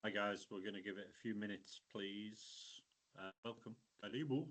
Hi guys, we're going to give it a few minutes, please. Welcome. Karibu.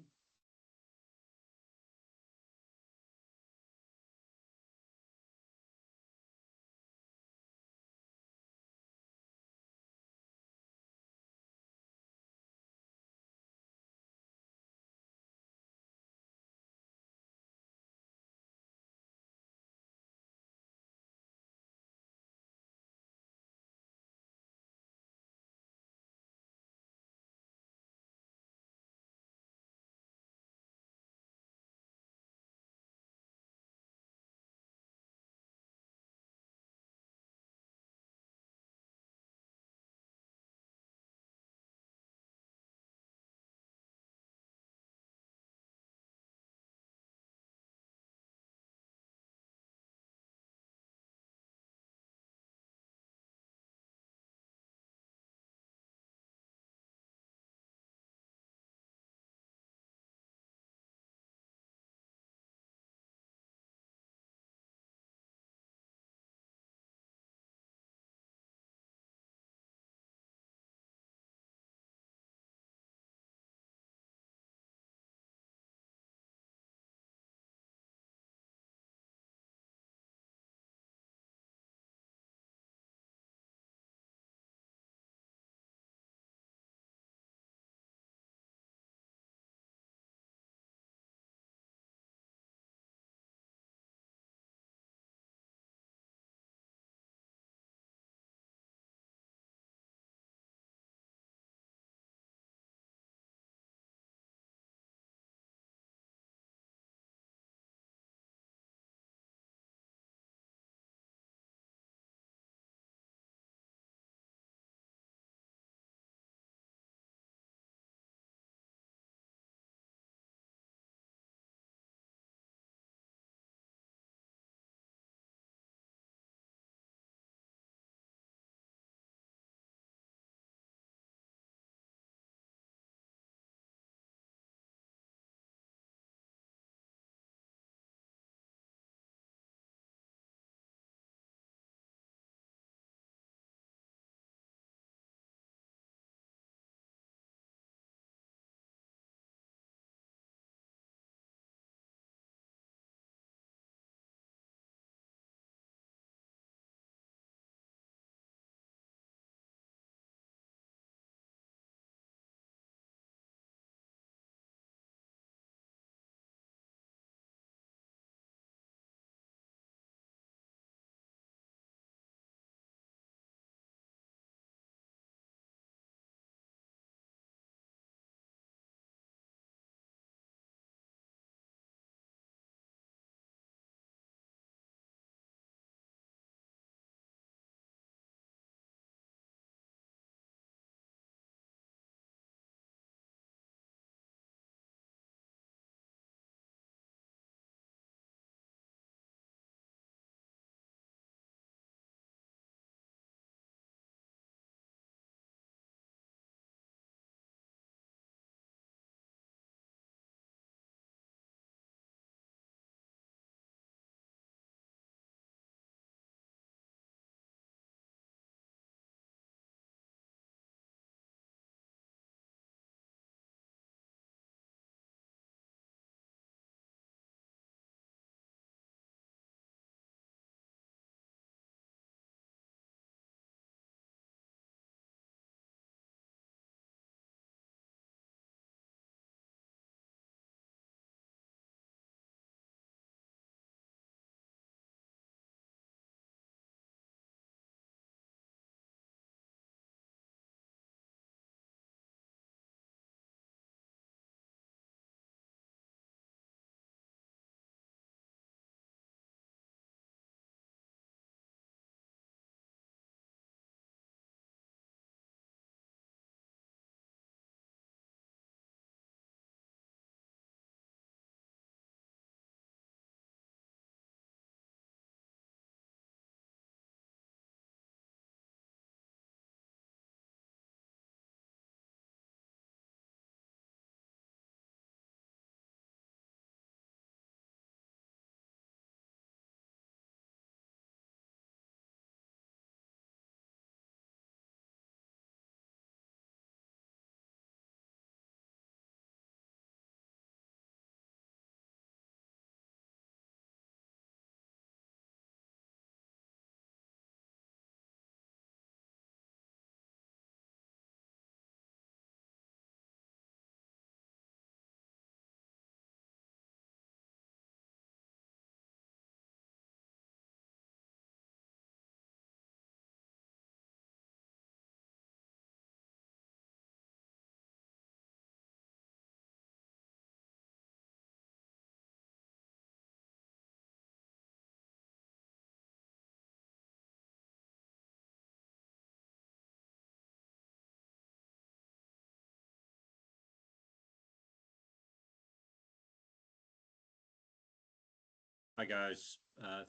Hi guys,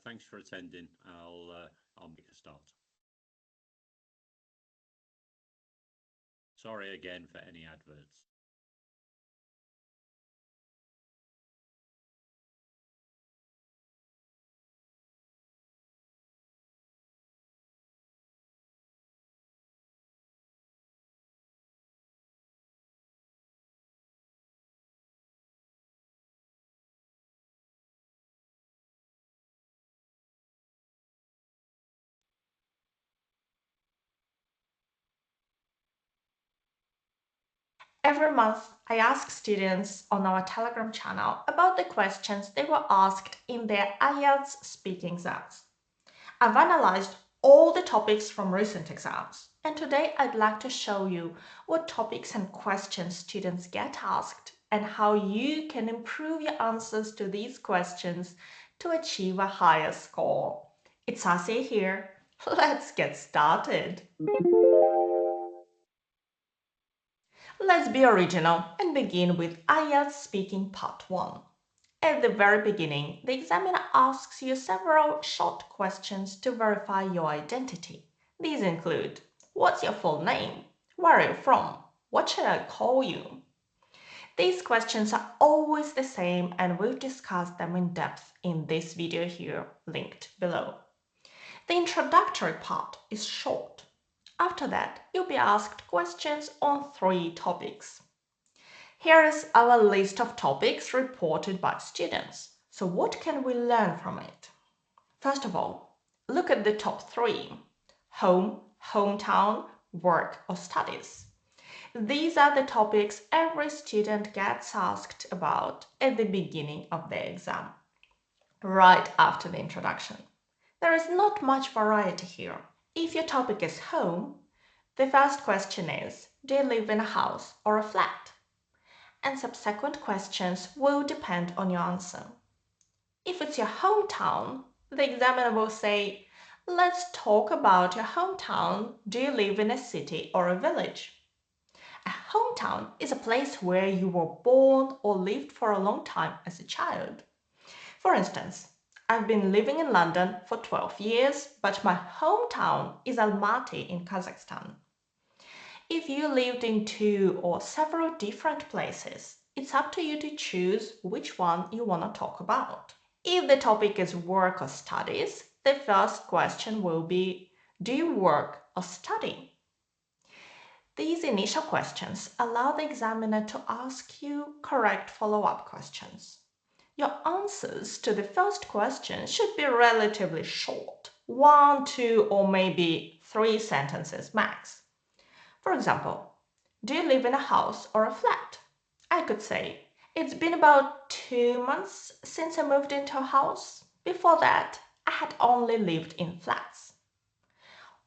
thanks for attending. I'll make a start. Sorry again for any adverts. Every month, I ask students on our Telegram channel about the questions they were asked in their IELTS speaking exams. I've analyzed all the topics from recent exams, and today I'd like to show you what topics and questions students get asked and how you can improve your answers to these questions to achieve a higher score. It's Asi here. Let's get started. Let's be original and begin with IELTS speaking part 1. At the very beginning, the examiner asks you several short questions to verify your identity. These include: what's your full name? Where are you from? What should I call you? These questions are always the same, and we've discussed them in depth in this video here, linked below. The introductory part is short. After that, you'll be asked questions on 3 topics. Here is our list of topics reported by students. So what can we learn from it? First of all, look at the top 3: home, hometown, work or studies. These are the topics every student gets asked about at the beginning of their exam, right after the introduction. There is not much variety here. If your topic is home, the first question is: do you live in a house or a flat? And subsequent questions will depend on your answer. If it's your hometown, the examiner will say, let's talk about your hometown. Do you live in a city or a village? A hometown is a place where you were born or lived for a long time as a child. For instance, I've been living in London for 12 years, but my hometown is Almaty in Kazakhstan. If you lived in 2 or several different places, it's up to you to choose which one you want to talk about. If the topic is work or studies, the first question will be: do you work or study? These initial questions allow the examiner to ask you correct follow-up questions. Your answers to the first question should be relatively short, 1, 2, or maybe 3 sentences max. For example, do you live in a house or a flat? I could say, it's been about 2 months since I moved into a house. Before that, I had only lived in flats.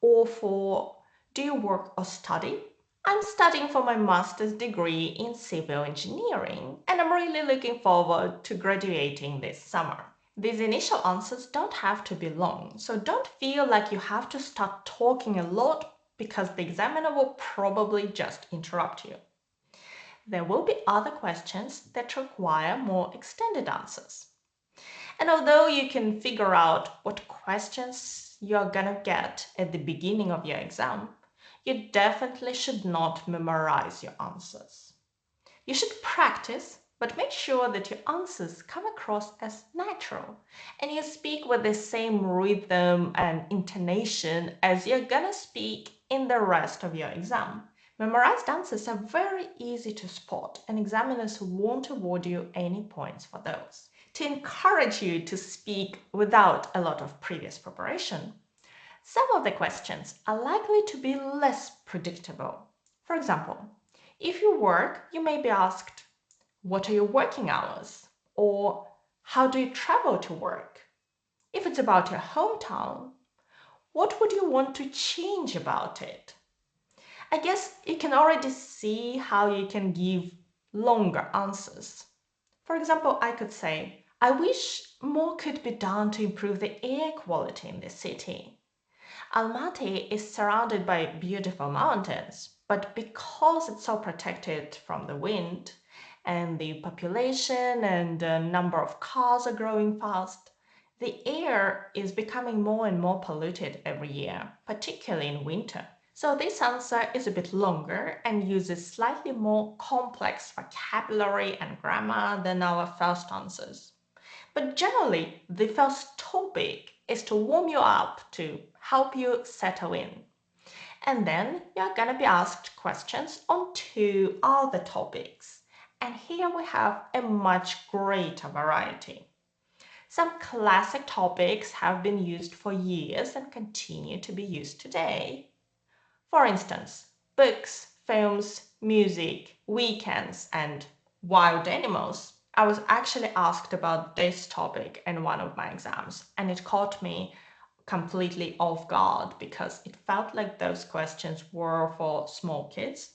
Or for, do you work or study? I'm studying for my master's degree in civil engineering, and I'm really looking forward to graduating this summer. These initial answers don't have to be long, so don't feel like you have to start talking a lot because the examiner will probably just interrupt you. There will be other questions that require more extended answers. And although you can figure out what questions you're gonna get at the beginning of your exam, you definitely should not memorize your answers. You should practice, but make sure that your answers come across as natural and you speak with the same rhythm and intonation as you're gonna speak in the rest of your exam. Memorized answers are very easy to spot, and examiners won't award you any points for those. To encourage you to speak without a lot of previous preparation, some of the questions are likely to be less predictable. For example, if you work, you may be asked, what are your working hours? Or how do you travel to work? If it's about your hometown, what would you want to change about it? I guess you can already see how you can give longer answers. For example, I could say, I wish more could be done to improve the air quality in this city. Almaty is surrounded by beautiful mountains, but because it's so protected from the wind and the population and the number of cars are growing fast, The air is becoming more and more polluted every year, particularly in winter. So this answer is a bit longer and uses slightly more complex vocabulary and grammar than our first answers. But generally, the first topic is to warm you up to help you settle in. And then you're going to be asked questions on two other topics. And here we have a much greater variety. Some classic topics have been used for years and continue to be used today. For instance, books, films, music, weekends, and wild animals. I was actually asked about this topic in one of my exams, and it caught me completely off guard because it felt like those questions were for small kids.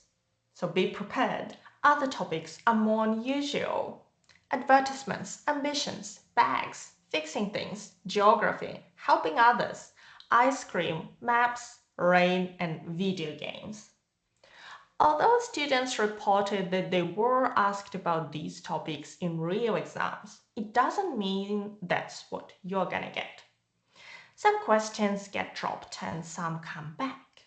So be prepared. Other topics are more unusual. Advertisements, ambitions, bags, fixing things, geography, helping others, ice cream, maps, rain, and video games. Although students reported that they were asked about these topics in real exams, it doesn't mean that's what you're gonna get. Some questions get dropped and some come back.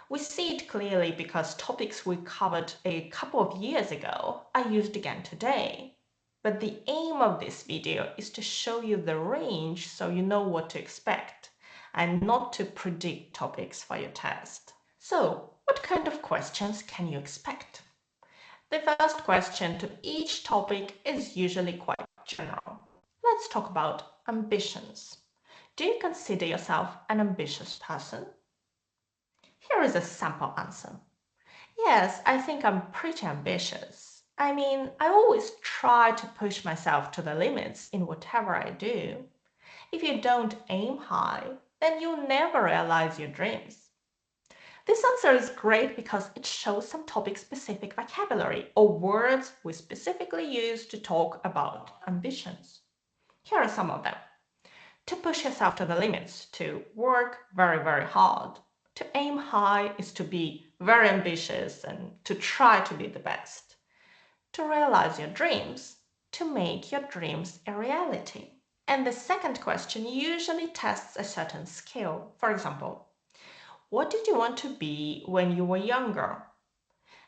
We see it clearly because topics we covered a couple of years ago are used again today. But the aim of this video is to show you the range so you know what to expect and not to predict topics for your test. So, what kind of questions can you expect? The first question to each topic is usually quite general. Let's talk about ambitions. Do you consider yourself an ambitious person? Here is a sample answer. Yes, I think I'm pretty ambitious. I mean, I always try to push myself to the limits in whatever I do. If you don't aim high, then you'll never realize your dreams. This answer is great because it shows some topic-specific vocabulary or words we specifically use to talk about ambitions. Here are some of them. To push yourself to the limits, to work very, very hard. To aim high is to be very ambitious and to try to be the best. To realize your dreams, to make your dreams a reality. And the second question usually tests a certain skill. For example, what did you want to be when you were younger?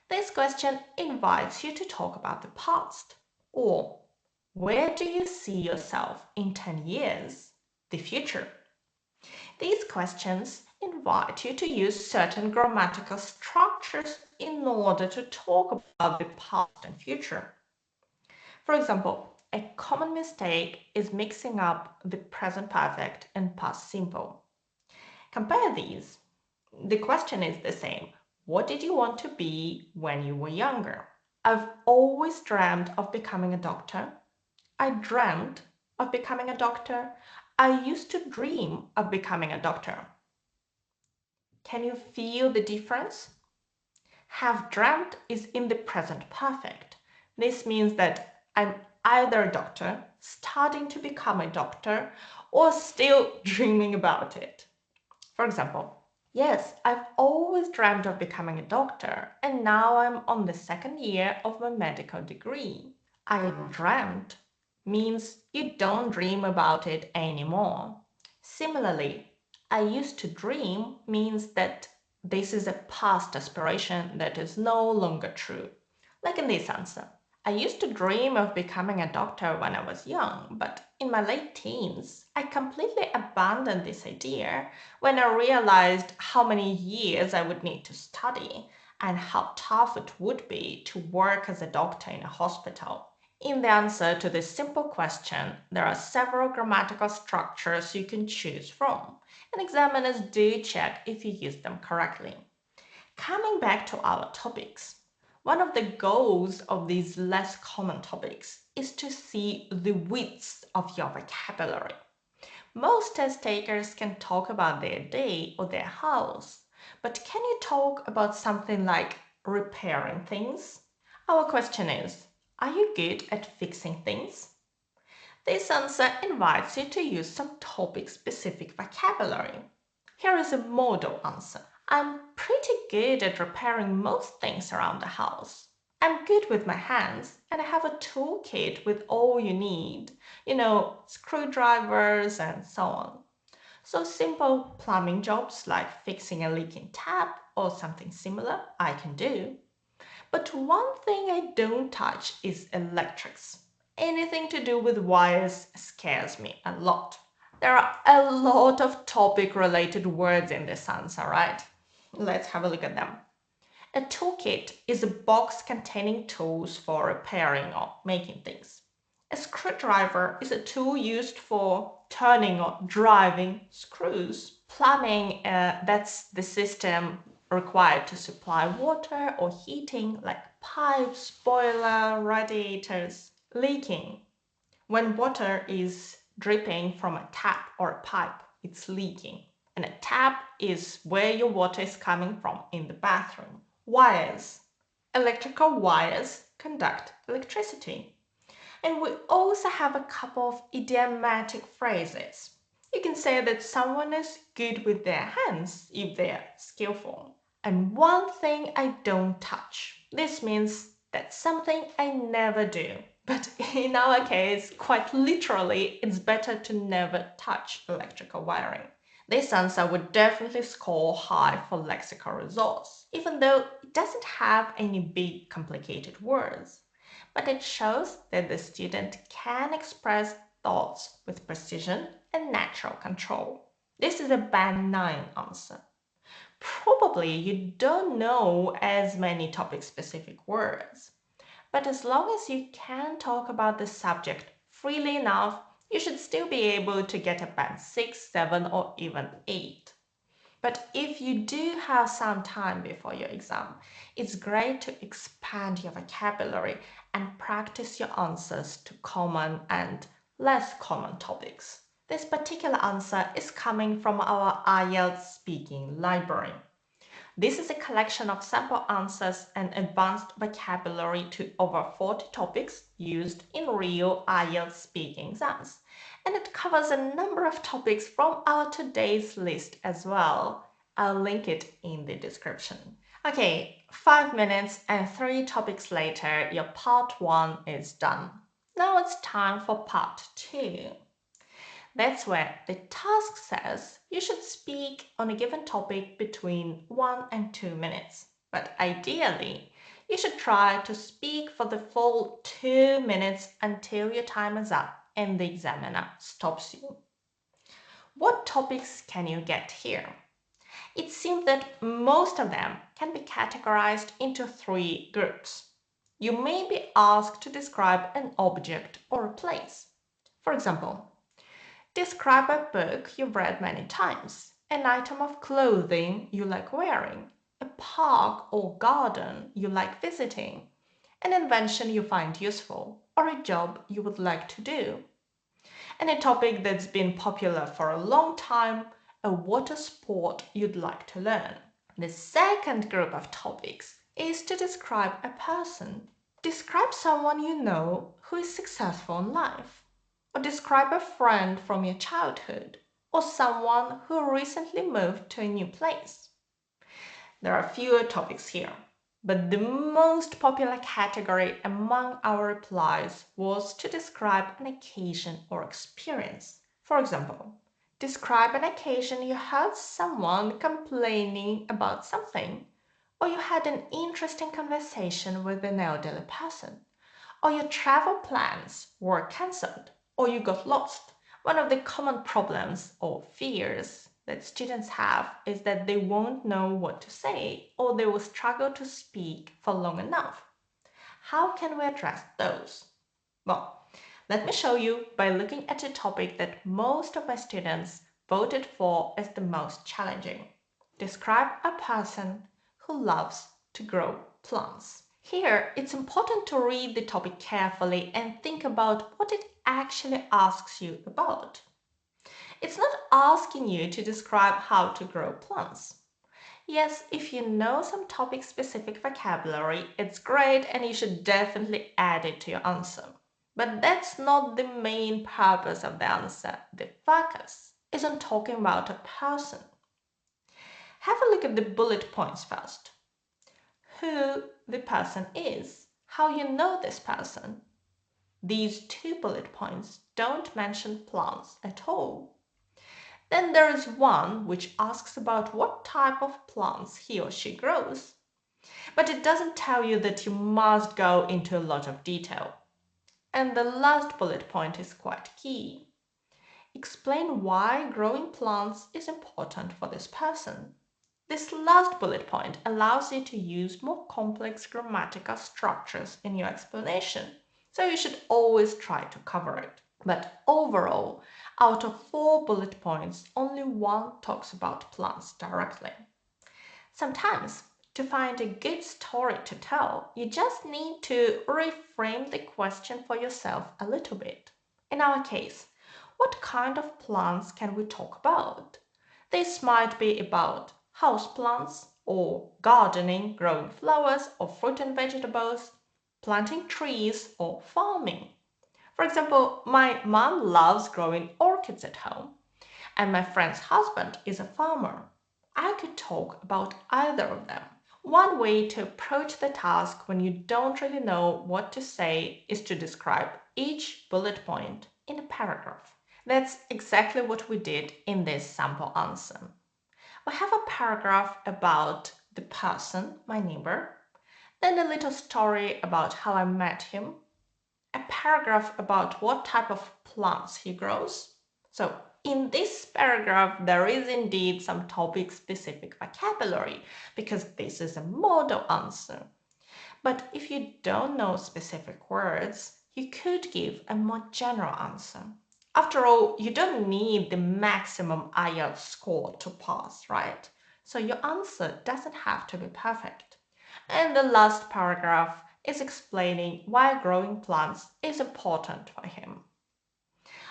This question invites you to talk about the past. Or, where do you see yourself in 10 years? The future. These questions invite you to use certain grammatical structures in order to talk about the past and future. For example, a common mistake is mixing up the present perfect and past simple. Compare these. The question is the same. What did you want to be when you were younger? I've always dreamed of becoming a doctor. I dreamt of becoming a doctor. I used to dream of becoming a doctor. Can you feel the difference? Have dreamt is in the present perfect. This means that I'm either a doctor, starting to become a doctor, or still dreaming about it. For example, yes, I've always dreamt of becoming a doctor, and now I'm on the second year of my medical degree. I dreamt means you don't dream about it anymore. Similarly, I used to dream means that this is a past aspiration that is no longer true. Like in this answer. I used to dream of becoming a doctor when I was young, but in my late teens, I completely abandoned this idea when I realized how many years I would need to study and how tough it would be to work as a doctor in a hospital. In the answer to this simple question, there are several grammatical structures you can choose from, and examiners do check if you use them correctly. Coming back to our topics, one of the goals of these less common topics is to see the width of your vocabulary. Most test takers can talk about their day or their house, but can you talk about something like repairing things? Our question is, are you good at fixing things? This answer invites you to use some topic-specific vocabulary. Here is a model answer. I'm pretty good at repairing most things around the house. I'm good with my hands and I have a toolkit with all you need, screwdrivers and so on. So simple plumbing jobs like fixing a leaking tap or something similar, I can do. But one thing I don't touch is electrics. Anything to do with wires scares me a lot. There are a lot of topic related words in this answer, right? Let's have a look at them. A toolkit is a box containing tools for repairing or making things. A screwdriver is a tool used for turning or driving screws. Plumbing, that's the system required to supply water or heating, like pipes, boiler, radiators. Leaking, when water is dripping from a tap or a pipe, it's leaking. And a tap is where your water is coming from in the bathroom. Wires. Electrical wires conduct electricity. And we also have a couple of idiomatic phrases. You can say that someone is good with their hands if they're skillful. And one thing I don't touch. This means that's something I never do. But in our case, quite literally, it's better to never touch electrical wiring. This answer would definitely score high for lexical resource, even though it doesn't have any big complicated words. But it shows that the student can express thoughts with precision and natural control. This is a band 9 answer. Probably you don't know as many topic-specific words, but as long as you can talk about the subject freely enough, you should still be able to get a band 6, 7 or even 8. But if you do have some time before your exam, it's great to expand your vocabulary and practice your answers to common and less common topics. This particular answer is coming from our IELTS speaking library. This is a collection of sample answers and advanced vocabulary to over 40 topics used in real IELTS speaking exams. And it covers a number of topics from our today's list as well. I'll link it in the description. Okay, 5 minutes and 3 topics later, your part 1 is done. Now it's time for part 2. That's where the task says you should speak on a given topic between 1 and 2 minutes. But ideally, you should try to speak for the full 2 minutes until your time is up and the examiner stops you. What topics can you get here? It seems that most of them can be categorized into 3 groups. You may be asked to describe an object or a place. For example, describe a book you've read many times, an item of clothing you like wearing, a park or garden you like visiting, an invention you find useful, or a job you would like to do. And a topic that's been popular for a long time, a water sport you'd like to learn. The second group of topics is to describe a person. Describe someone you know who is successful in life. Or describe a friend from your childhood, or someone who recently moved to a new place. There are fewer topics here, but the most popular category among our replies was to describe an occasion or experience. For example, describe an occasion you heard someone complaining about something, or you had an interesting conversation with an elderly person, or your travel plans were cancelled, or you got lost. One of the common problems or fears that students have is that they won't know what to say or they will struggle to speak for long enough. How can we address those? Well, let me show you by looking at a topic that most of my students voted for as the most challenging. Describe a person who loves to grow plants. Here, it's important to read the topic carefully and think about what it actually asks you about. It's not asking you to describe how to grow plants. Yes, if you know some topic-specific vocabulary, it's great and you should definitely add it to your answer. But that's not the main purpose of the answer. The focus is on talking about a person. Have a look at the bullet points first. Who the person is. how you know this person. These 2 bullet points don't mention plants at all. Then there is one which asks about what type of plants he or she grows. But it doesn't tell you that you must go into a lot of detail. And the last bullet point is quite key. Explain why growing plants is important for this person. This last bullet point allows you to use more complex grammatical structures in your explanation, so you should always try to cover it. But overall, out of 4 bullet points, only 1 talks about plants directly. Sometimes, to find a good story to tell, you just need to reframe the question for yourself a little bit. In our case, what kind of plants can we talk about? This might be about houseplants or gardening, growing flowers or fruit and vegetables, planting trees or farming. For example, my mom loves growing orchids at home, and my friend's husband is a farmer. I could talk about either of them. One way to approach the task when you don't really know what to say is to describe each bullet point in a paragraph. That's exactly what we did in this sample answer. We have a paragraph about the person, my neighbor, then a little story about how I met him, a paragraph about what type of plants he grows. So in this paragraph, there is indeed some topic-specific vocabulary because this is a model answer. But if you don't know specific words, you could give a more general answer. After all, you don't need the maximum IELTS score to pass, right? So your answer doesn't have to be perfect. And the last paragraph is explaining why growing plants is important for him.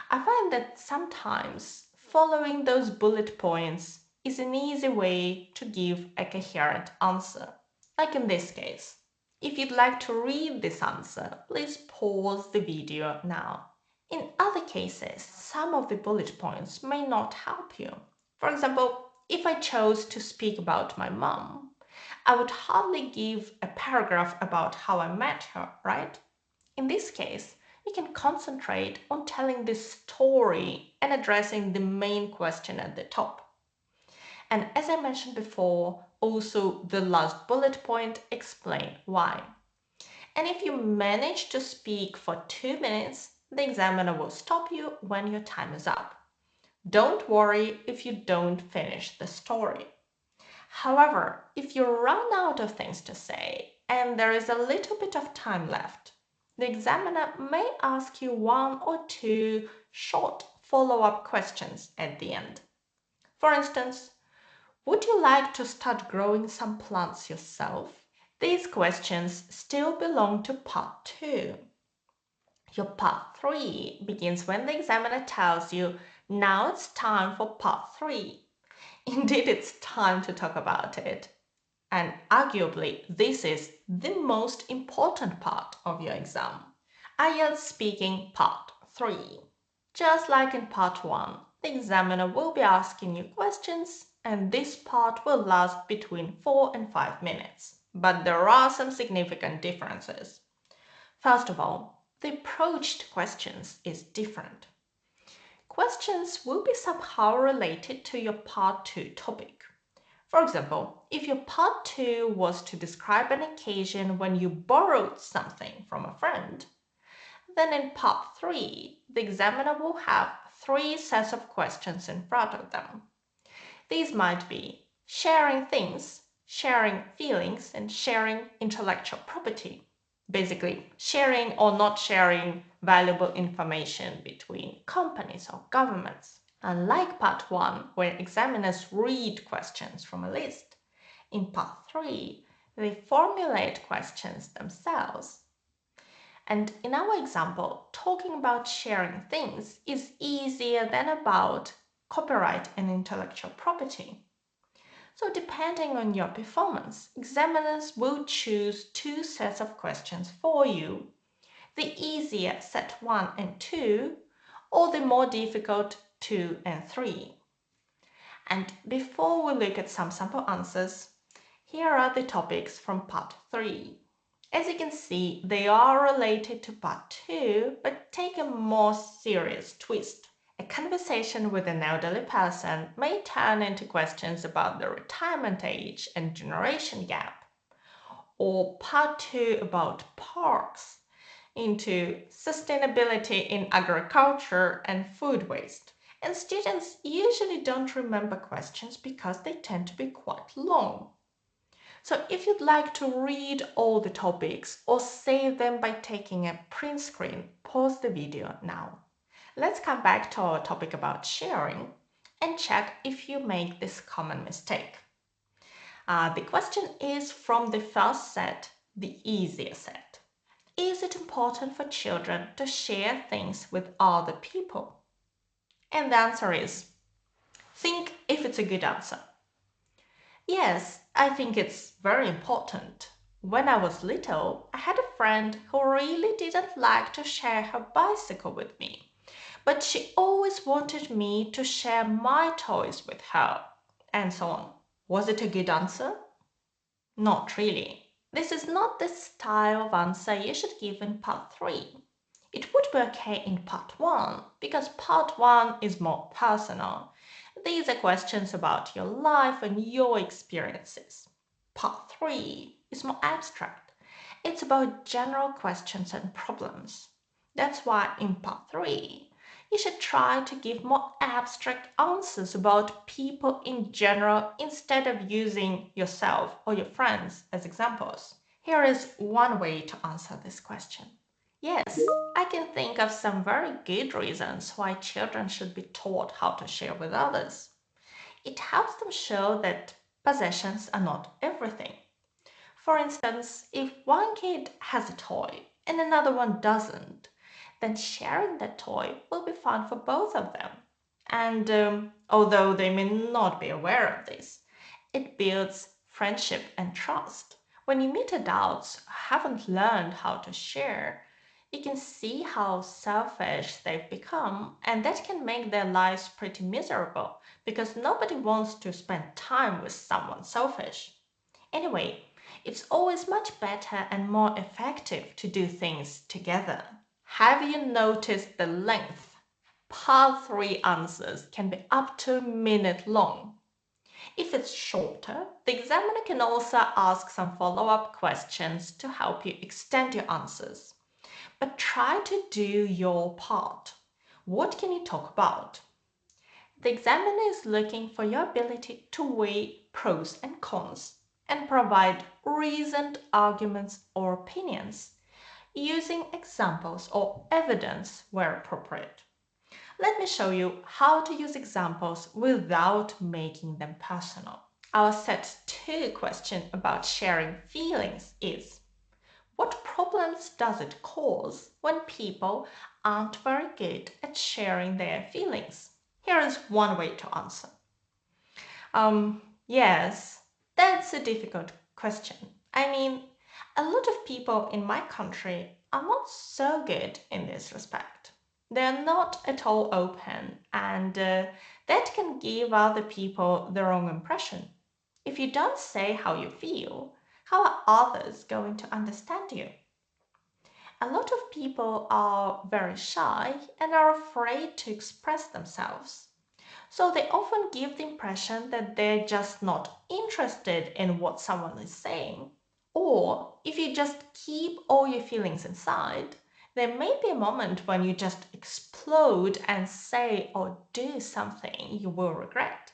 I find that sometimes following those bullet points is an easy way to give a coherent answer, like in this case. If you'd like to read this answer, please pause the video now. In other cases, some of the bullet points may not help you. For example, if I chose to speak about my mom, I would hardly give a paragraph about how I met her, right? In this case, you can concentrate on telling this story and addressing the main question at the top. And as I mentioned before, also the last bullet point explain why. And if you manage to speak for 2 minutes, the examiner will stop you when your time is up. Don't worry if you don't finish the story. However, if you run out of things to say and there is a little bit of time left, the examiner may ask you 1 or 2 short follow-up questions at the end. For instance, would you like to start growing some plants yourself? These questions still belong to part 2. Your part 3 begins when the examiner tells you, now it's time for part 3. Indeed, it's time to talk about it. And arguably, this is the most important part of your exam. IELTS speaking part 3. Just like in part 1, the examiner will be asking you questions and this part will last between 4 and 5 minutes. But there are some significant differences. First of all, the approach to questions is different. Questions will be somehow related to your part 2 topic. For example, if your part 2 was to describe an occasion when you borrowed something from a friend, then in part 3, the examiner will have 3 sets of questions in front of them. These might be sharing things, sharing feelings, and sharing intellectual property. Basically, sharing or not sharing valuable information between companies or governments. Unlike part 1, where examiners read questions from a list, in part 3, they formulate questions themselves. And in our example, talking about sharing things is easier than about copyright and intellectual property. So depending on your performance, examiners will choose 2 sets of questions for you, the easier set 1 and 2, or the more difficult 2 and 3. And before we look at some sample answers, here are the topics from part 3. As you can see, they are related to part 2, but take a more serious twist. A conversation with an elderly person may turn into questions about the retirement age and generation gap, or part 2 about parks into sustainability in agriculture and food waste. And students usually don't remember questions because they tend to be quite long. So if you'd like to read all the topics or save them by taking a print screen, pause the video now. Let's come back to our topic about sharing and check if you make this common mistake. The question is from the first set, the easier set. Is it important for children to share things with other people? And the answer is, think if it's a good answer. Yes, I think it's very important. When I was little, I had a friend who really didn't like to share her bicycle with me, but she always wanted me to share my toys with her, and so on. Was it a good answer? Not really. This is not the style of answer you should give in part 3. It would be okay in part 1 because part 1 is more personal. These are questions about your life and your experiences. Part 3 is more abstract. It's about general questions and problems. That's why in part 3, you should try to give more abstract answers about people in general instead of using yourself or your friends as examples. Here is one way to answer this question. Yes, I can think of some very good reasons why children should be taught how to share with others. It helps them show that possessions are not everything. For instance, if one kid has a toy and another one doesn't, then sharing that toy will be fun for both of them. And although they may not be aware of this, it builds friendship and trust. When you meet adults who haven't learned how to share, you can see how selfish they've become, and that can make their lives pretty miserable because nobody wants to spend time with someone selfish. Anyway, it's always much better and more effective to do things together. Have you noticed the length? Part 3 answers can be up to a minute long. If it's shorter, the examiner can also ask some follow-up questions to help you extend your answers. But try to do your part. What can you talk about? The examiner is looking for your ability to weigh pros and cons and provide reasoned arguments or opinions, using examples or evidence where appropriate. Let me show you how to use examples without making them personal. Our set 2 question about sharing feelings is: what problems does it cause when people aren't very good at sharing their feelings? Here is one way to answer. Yes, that's a difficult question. I mean, a lot of people in my country are not so good in this respect. They're not at all open, and that can give other people the wrong impression. If you don't say how you feel, how are others going to understand you? A lot of people are very shy and are afraid to express themselves. So they often give the impression that they're just not interested in what someone is saying. Or if you just keep all your feelings inside, there may be a moment when you just explode and say or do something you will regret.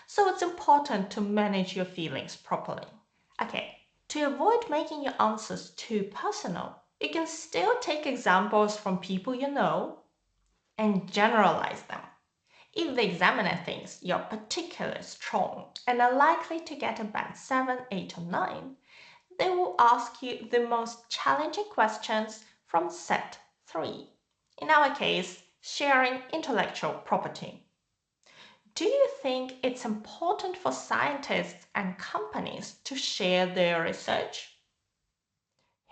So it's important to manage your feelings properly. Okay, to avoid making your answers too personal, you can still take examples from people you know and generalize them. If the examiner thinks you're particularly strong and are likely to get a band 7, 8 or 9, they will ask you the most challenging questions from set 3. In our case, sharing intellectual property. Do you think it's important for scientists and companies to share their research?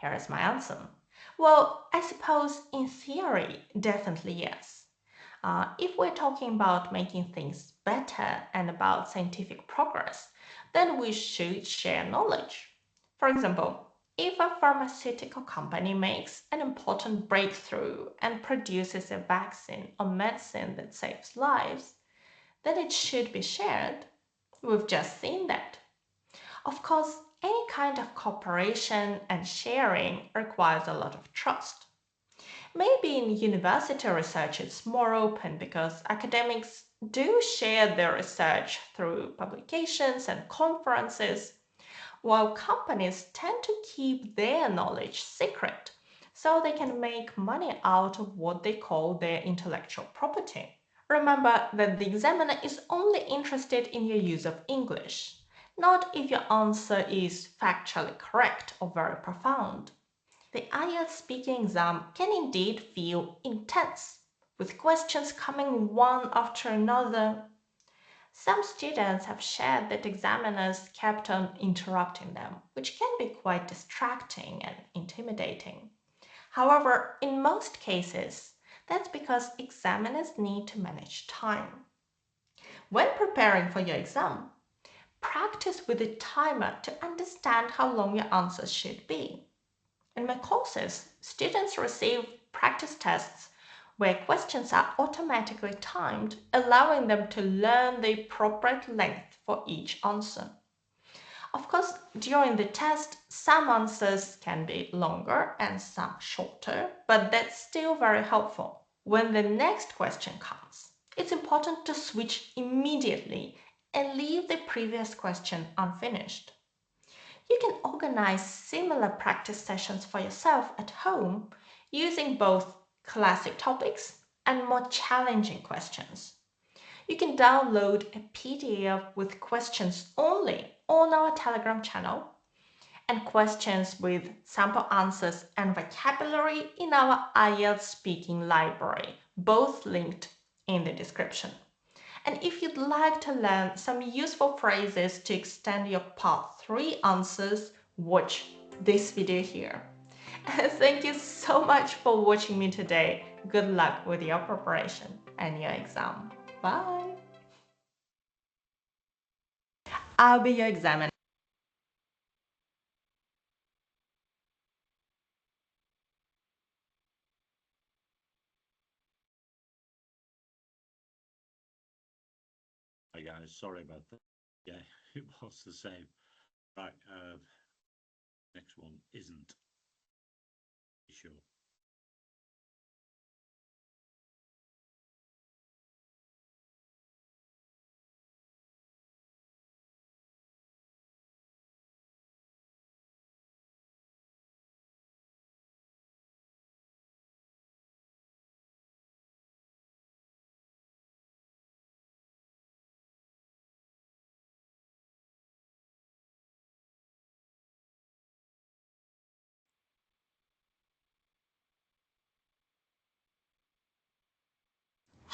Here is my answer. Well, I suppose in theory, definitely yes. If we're talking about making things better and about scientific progress, then we should share knowledge. For example, If a pharmaceutical company makes an important breakthrough and produces a vaccine or medicine that saves lives, then it should be shared. We've just seen that. Of course, any kind of cooperation and sharing requires a lot of trust. Maybe in university research it's more open because academics do share their research through publications and conferences, while companies tend to keep their knowledge secret so they can make money out of what they call their intellectual property. Remember that the examiner is only interested in your use of English, not if your answer is factually correct or very profound. The IELTS speaking exam can indeed feel intense, with questions coming one after another. Some students have shared that examiners kept on interrupting them, which can be quite distracting and intimidating. However, in most cases, that's because examiners need to manage time. When preparing for your exam, practice with a timer to understand how long your answers should be. In my courses, students receive practice tests where questions are automatically timed, allowing them to learn the appropriate length for each answer. Of course, during the test, some answers can be longer and some shorter, but that's still very helpful. When the next question comes, it's important to switch immediately and leave the previous question unfinished. You can organize similar practice sessions for yourself at home using both classic topics and more challenging questions. You can download a PDF with questions only on our Telegram channel and questions with sample answers and vocabulary in our IELTS speaking library, both linked in the description. And if you'd like to learn some useful phrases to extend your part 3 answers, watch this video here. Thank you so much for watching me today. Good luck with your preparation and your exam. Bye. I'll be your examiner. Hi guys, sorry about that. Yeah, it was the same. Right, next one isn't. Sure.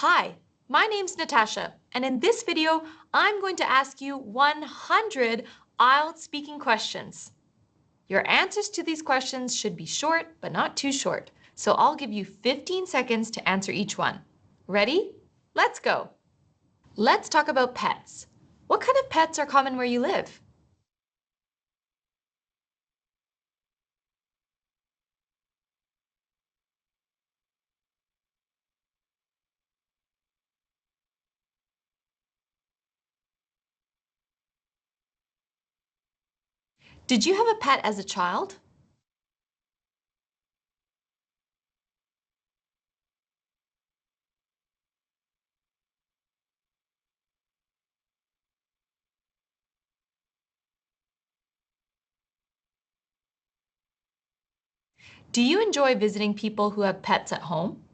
Hi, my name's Natasha, and in this video, I'm going to ask you 100 IELTS speaking questions. Your answers to these questions should be short, but not too short, so I'll give you 15 seconds to answer each one. Ready? Let's go. Let's talk about pets. What kind of pets are common where you live? Did you have a pet as a child? Do you enjoy visiting people who have pets at home?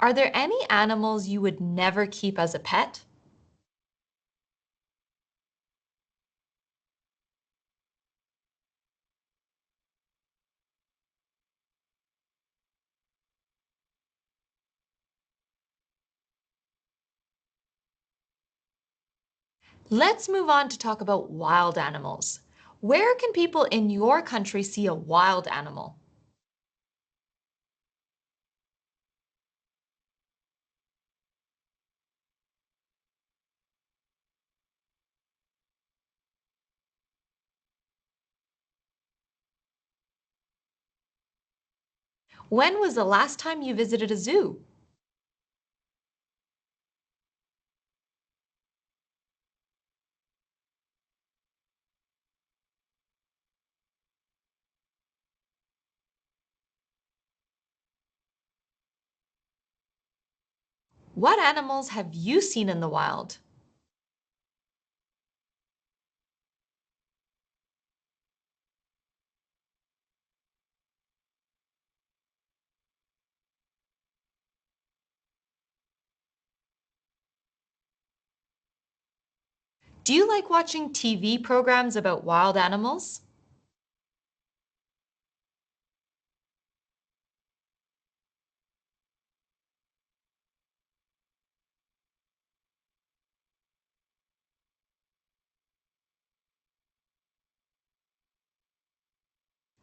Are there any animals you would never keep as a pet? Let's move on to talk about wild animals. Where can people in your country see a wild animal? When was the last time you visited a zoo? What animals have you seen in the wild? Do you like watching TV programs about wild animals?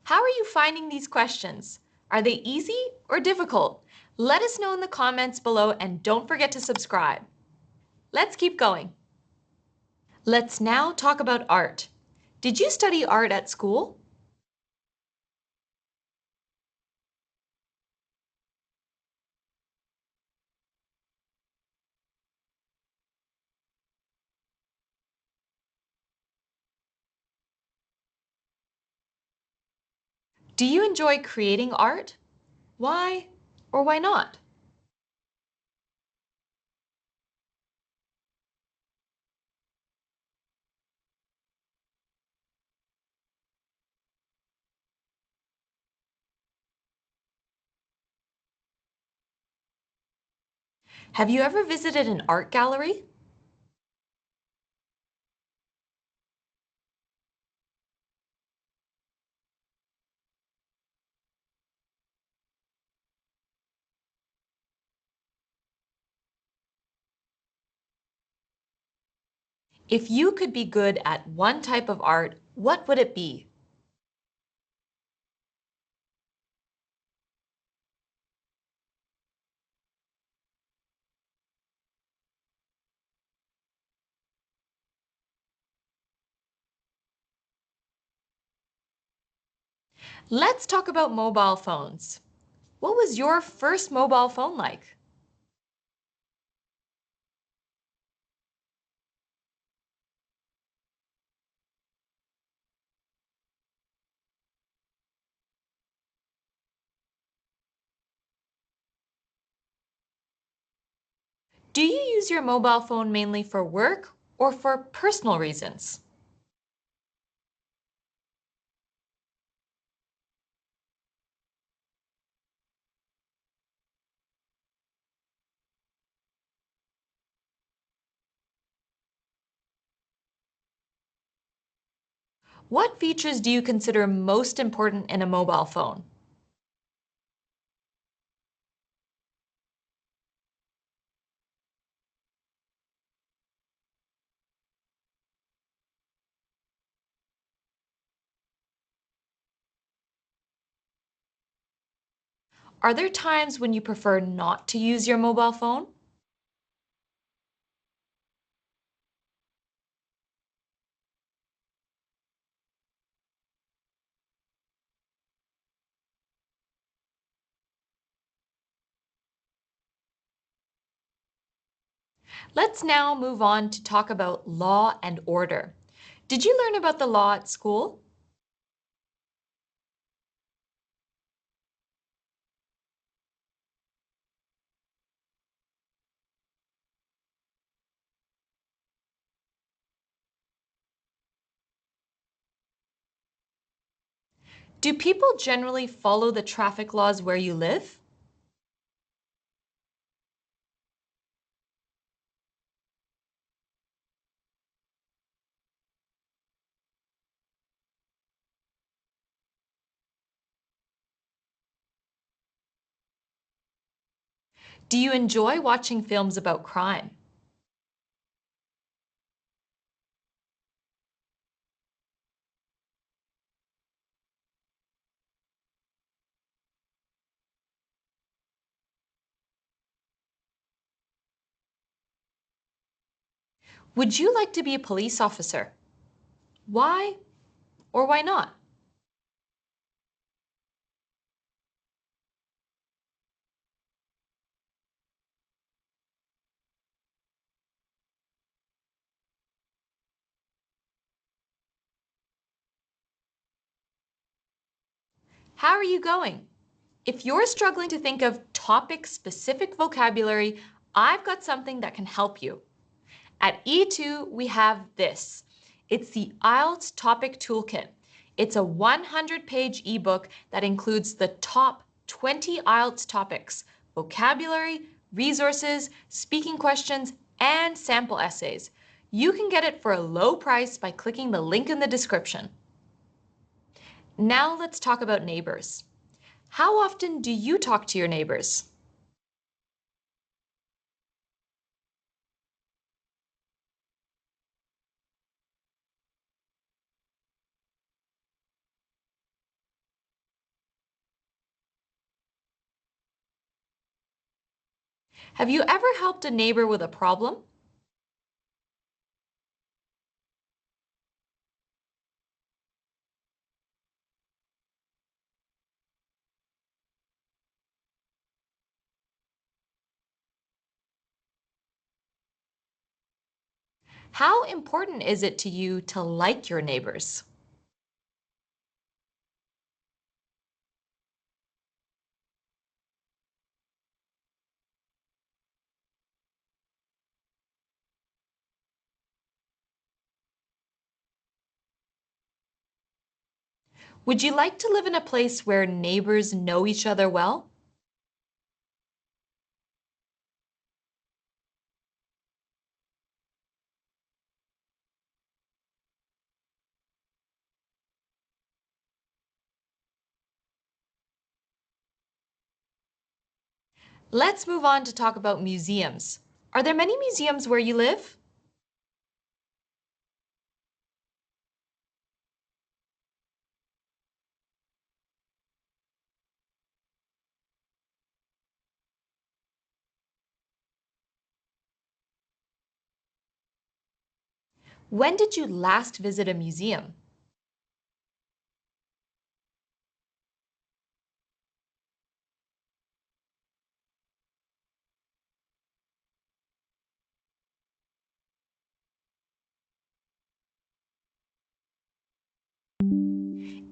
How are you finding these questions? Are they easy or difficult? Let us know in the comments below and don't forget to subscribe. Let's keep going. Let's now talk about art. Did you study art at school? Do you enjoy creating art? Why or why not? Have you ever visited an art gallery? If you could be good at one type of art, what would it be? Let's talk about mobile phones. What was your first mobile phone like? Do you use your mobile phone mainly for work or for personal reasons? What features do you consider most important in a mobile phone? Are there times when you prefer not to use your mobile phone? Let's now move on to talk about law and order. Did you learn about the law at school? Do people generally follow the traffic laws where you live? Do you enjoy watching films about crime? Would you like to be a police officer? Why or why not? How are you going? If you're struggling to think of topic-specific vocabulary, I've got something that can help you. At E2, we have this. It's the IELTS Topic Toolkit. It's a 100-page ebook that includes the top 20 IELTS topics, vocabulary, resources, speaking questions, and sample essays. You can get it for a low price by clicking the link in the description. Now let's talk about neighbors. How often do you talk to your neighbors? Have you ever helped a neighbor with a problem? How important is it to you to like your neighbors? Would you like to live in a place where neighbors know each other well? Let's move on to talk about museums. Are there many museums where you live? When did you last visit a museum?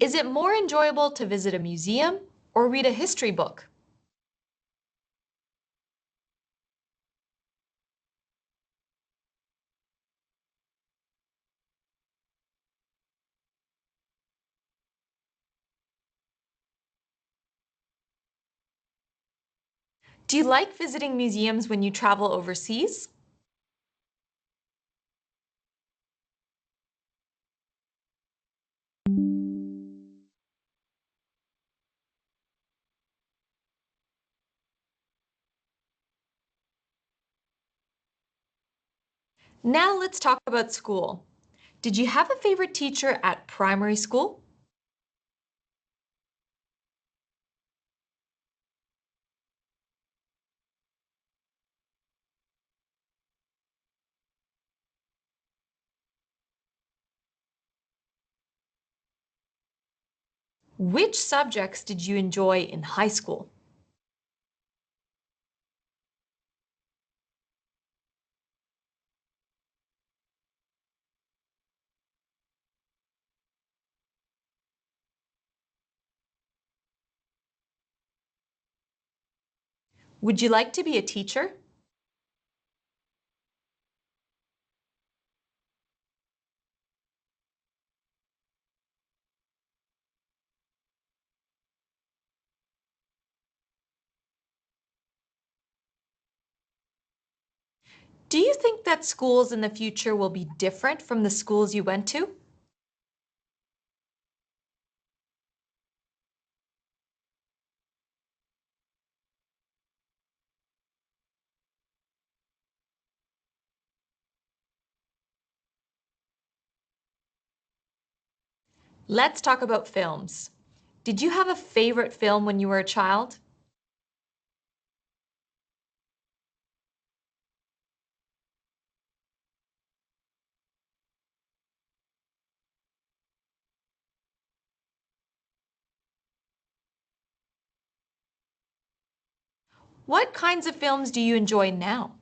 Is it more enjoyable to visit a museum or read a history book? Do you like visiting museums when you travel overseas? Now let's talk about school. Did you have a favorite teacher at primary school? Which subjects did you enjoy in high school? Would you like to be a teacher? Do you think that schools in the future will be different from the schools you went to? Let's talk about films. Did you have a favorite film when you were a child? What kinds of films do you enjoy now?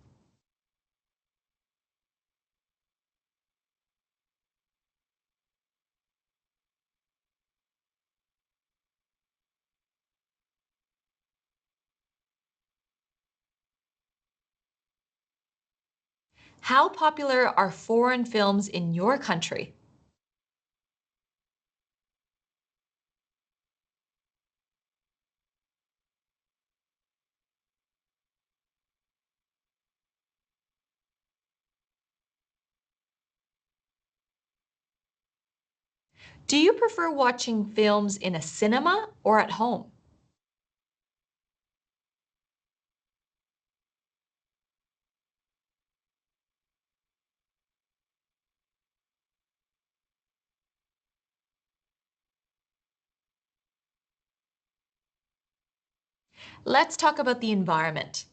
How popular are foreign films in your country? Do you prefer watching films in a cinema or at home? Let's talk about the environment.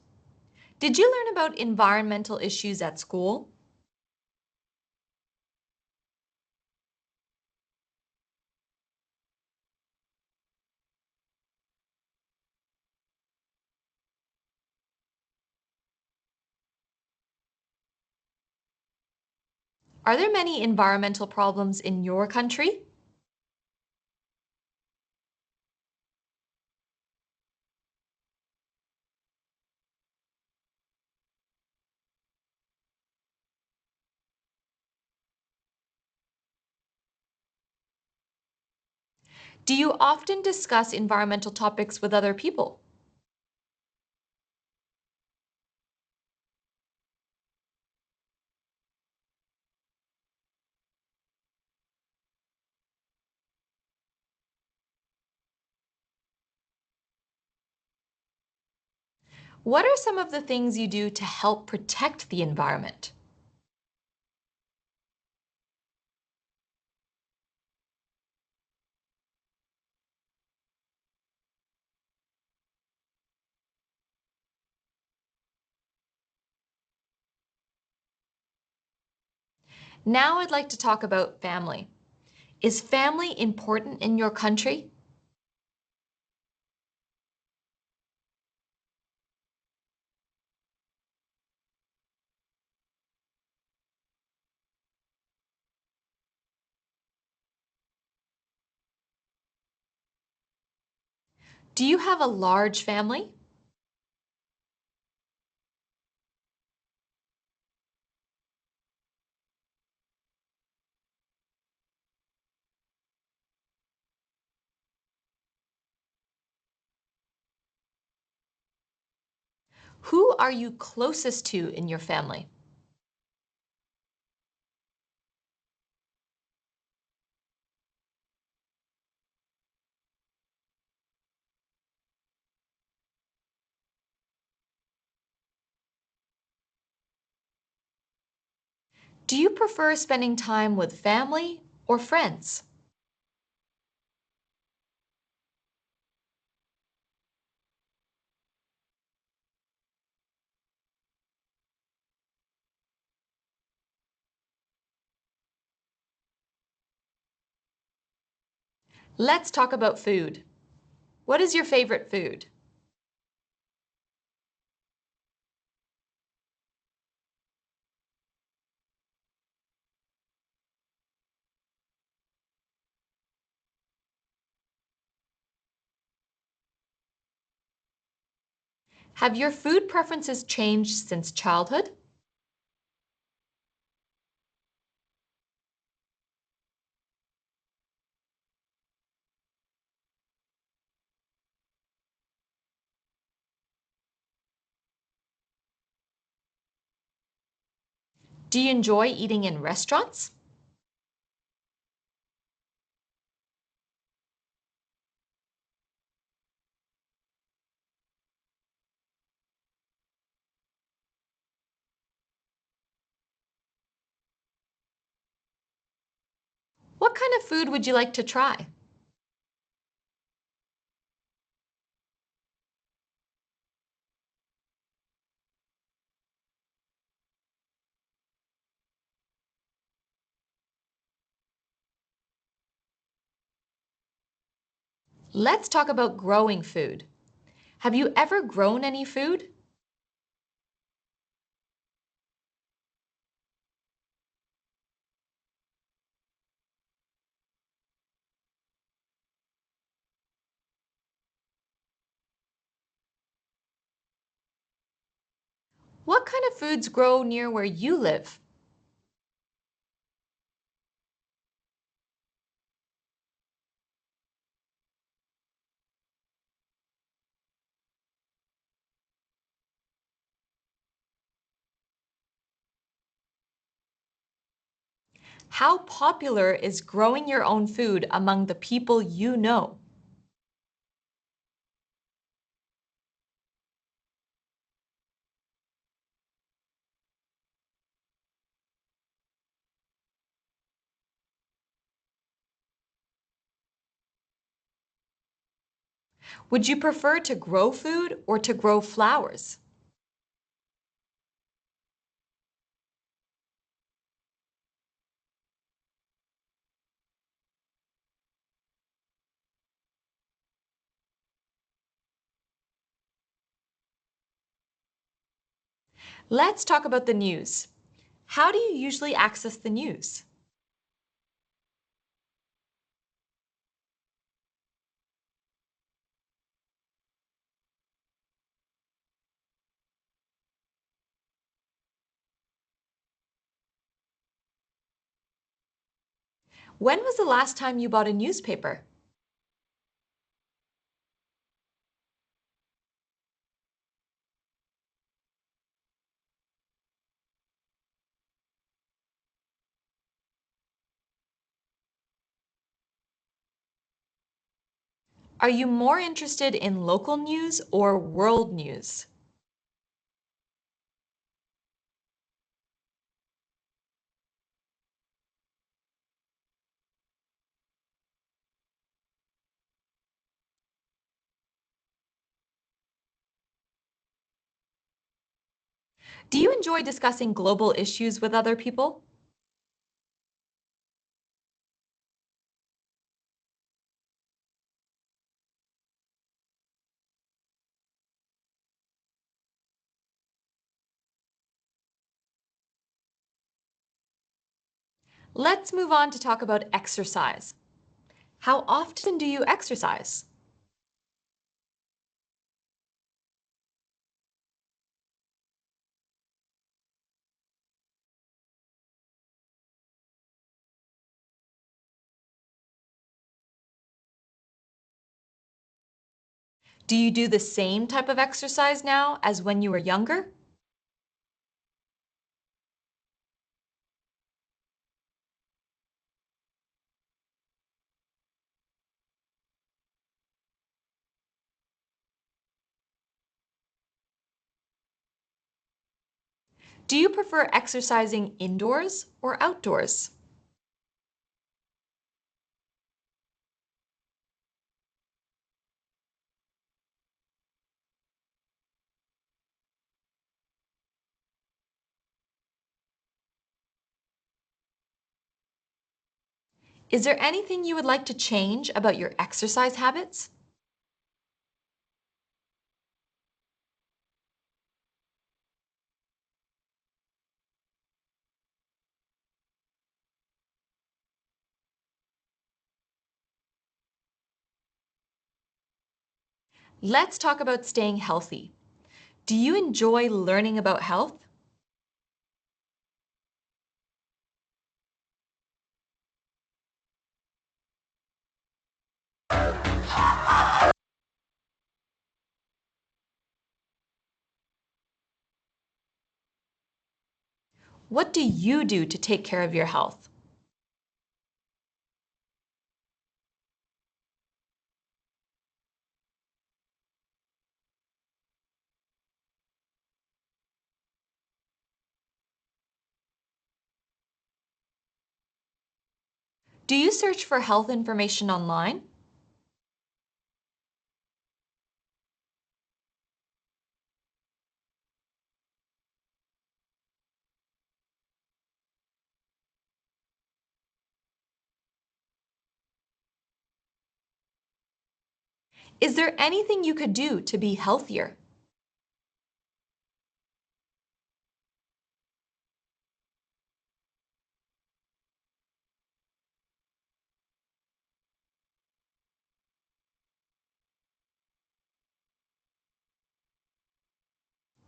Did you learn about environmental issues at school? Are there many environmental problems in your country? Do you often discuss environmental topics with other people? What are some of the things you do to help protect the environment? Now I'd like to talk about family. Is family important in your country? Do you have a large family? Who are you closest to in your family? Do you prefer spending time with family or friends? Let's talk about food. What is your favorite food? Have your food preferences changed since childhood? Do you enjoy eating in restaurants? What kind of food would you like to try? Let's talk about growing food. Have you ever grown any food? What kind of foods grow near where you live? How popular is growing your own food among the people you know? Would you prefer to grow food or to grow flowers? Let's talk about the news. How do you usually access the news? When was the last time you bought a newspaper? Are you more interested in local news or world news? Do you enjoy discussing global issues with other people? Let's move on to talk about exercise. How often do you exercise? Do you do the same type of exercise now as when you were younger? Do you prefer exercising indoors or outdoors? Is there anything you would like to change about your exercise habits? Let's talk about staying healthy. Do you enjoy learning about health? What do you do to take care of your health? Do you search for health information online? Is there anything you could do to be healthier?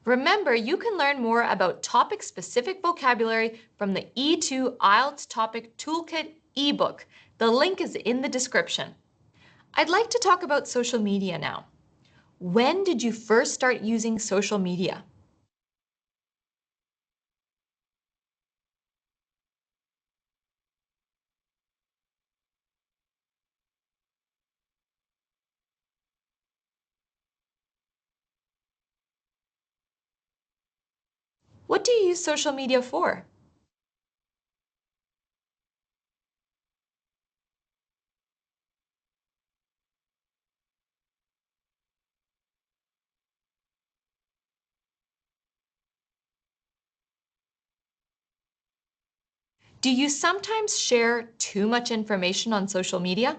Remember, you can learn more about topic-specific vocabulary from the E2 IELTS Topic Toolkit ebook. The link is in the description. I'd like to talk about social media now. When did you first start using social media? What do you use social media for? Do you sometimes share too much information on social media?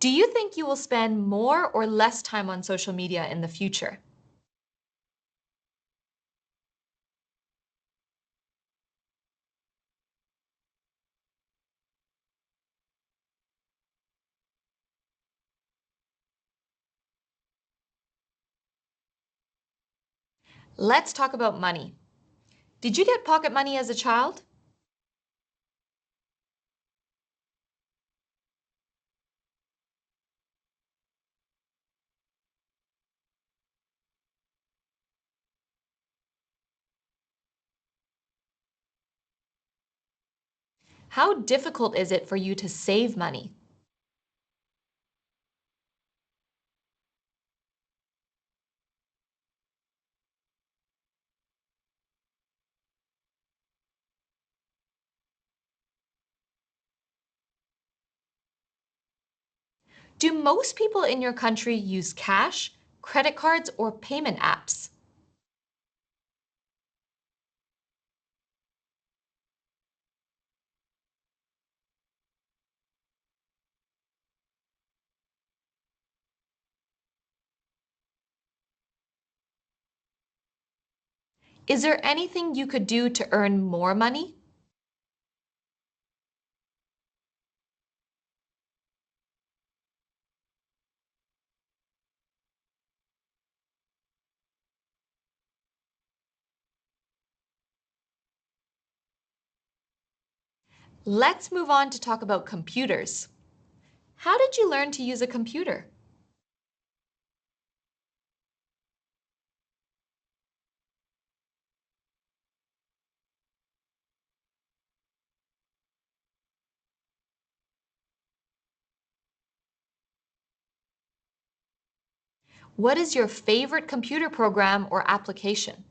Do you think you will spend more or less time on social media in the future? Let's talk about money. Did you get pocket money as a child? How difficult is it for you to save money? Do most people in your country use cash, credit cards, or payment apps? Is there anything you could do to earn more money? Let's move on to talk about computers. How did you learn to use a computer? What is your favorite computer program or application?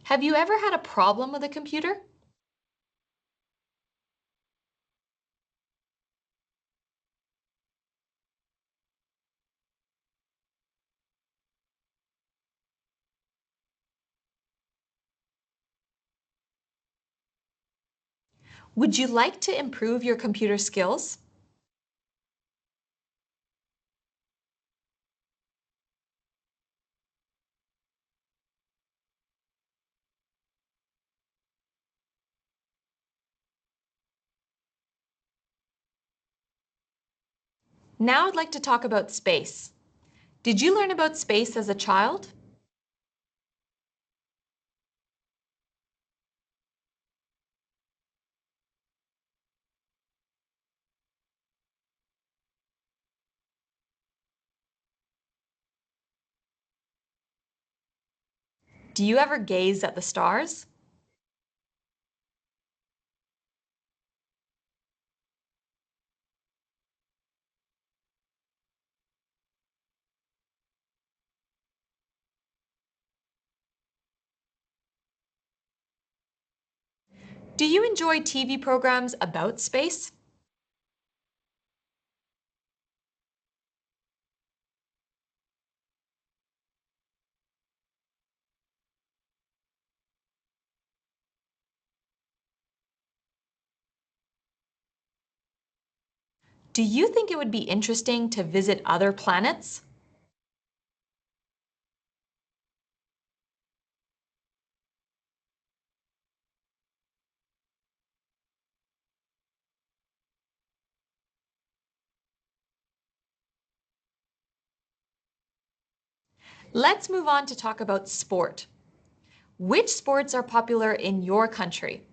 Have you ever had a problem with a computer? Would you like to improve your computer skills? Now I'd like to talk about space. Did you learn about space as a child? Do you ever gaze at the stars? Do you enjoy TV programs about space? Do you think it would be interesting to visit other planets? Let's move on to talk about sport. Which sports are popular in your country?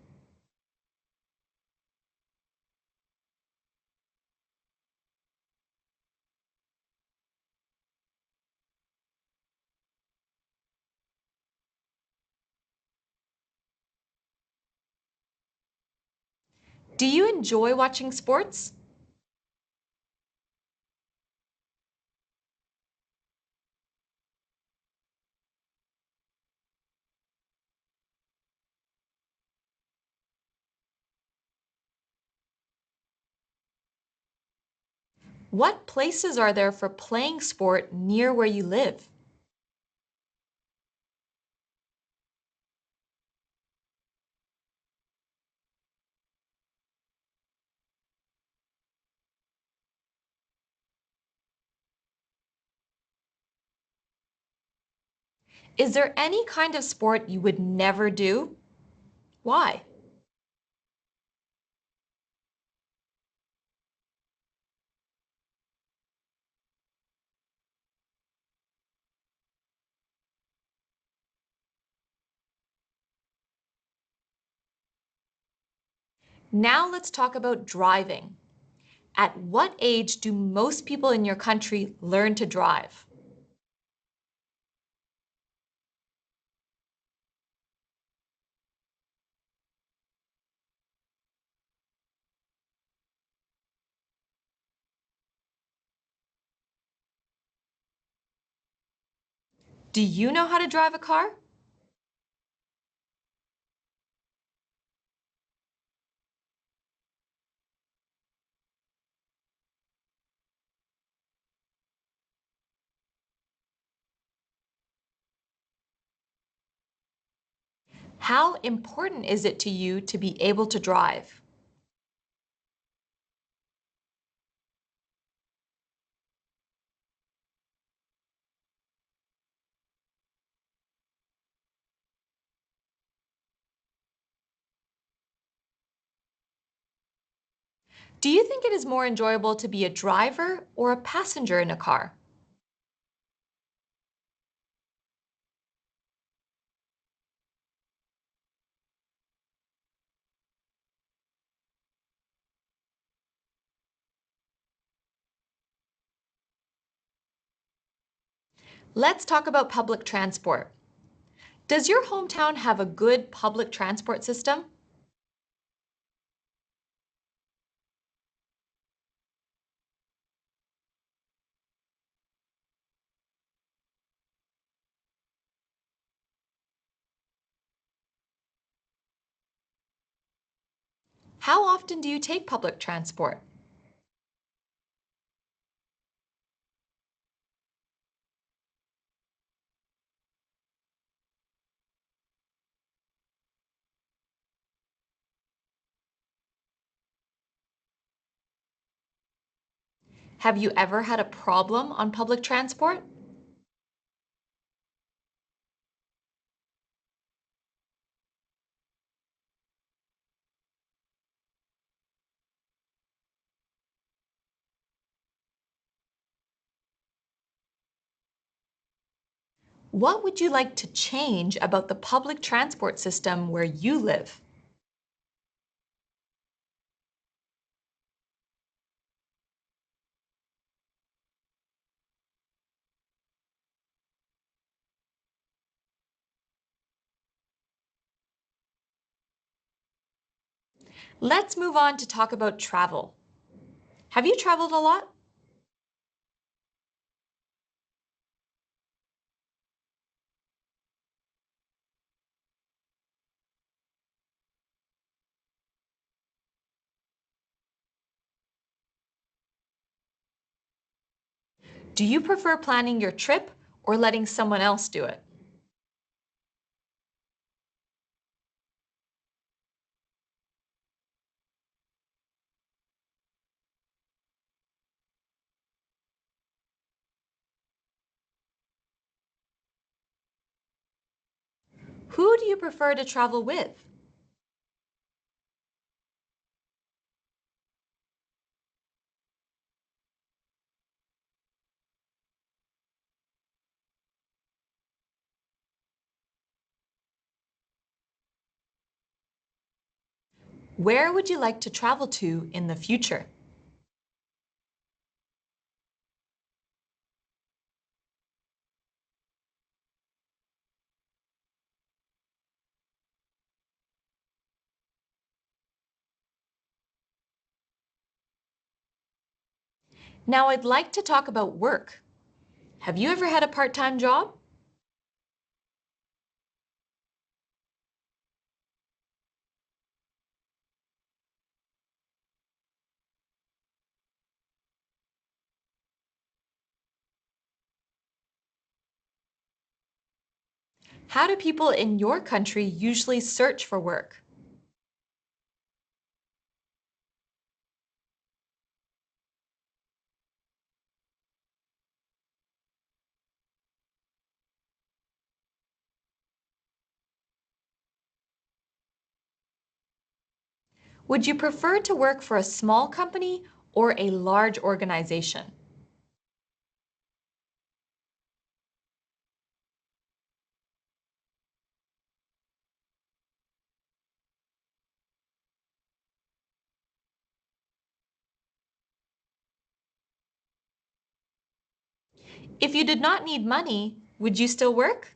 Do you enjoy watching sports? What places are there for playing sport near where you live? Is there any kind of sport you would never do? Why? Now let's talk about driving. At what age do most people in your country learn to drive? Do you know how to drive a car? How important is it to you to be able to drive? Do you think it is more enjoyable to be a driver or a passenger in a car? Let's talk about public transport. Does your hometown have a good public transport system? How often do you take public transport? Have you ever had a problem on public transport? What would you like to change about the public transport system where you live? Let's move on to talk about travel. Have you traveled a lot? Do you prefer planning your trip or letting someone else do it? Who do you prefer to travel with? Where would you like to travel to in the future? Now I'd like to talk about work. Have you ever had a part-time job? How do people in your country usually search for work? Would you prefer to work for a small company or a large organization? If you did not need money, would you still work?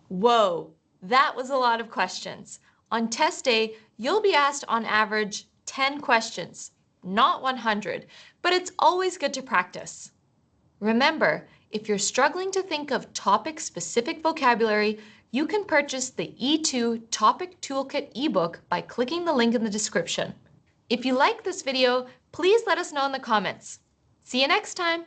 Whoa, that was a lot of questions. On test day, you'll be asked on average 10 questions, not 100, but it's always good to practice. Remember, if you're struggling to think of topic-specific vocabulary, you can purchase the E2 Topic Toolkit ebook by clicking the link in the description. If you like this video, please let us know in the comments. See you next time!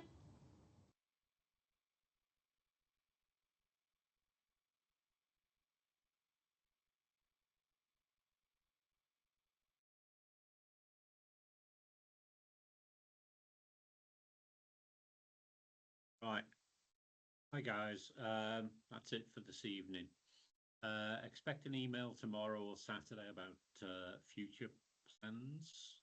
Right. Hi guys. That's it for this evening. Expect an email tomorrow or Saturday about future plans.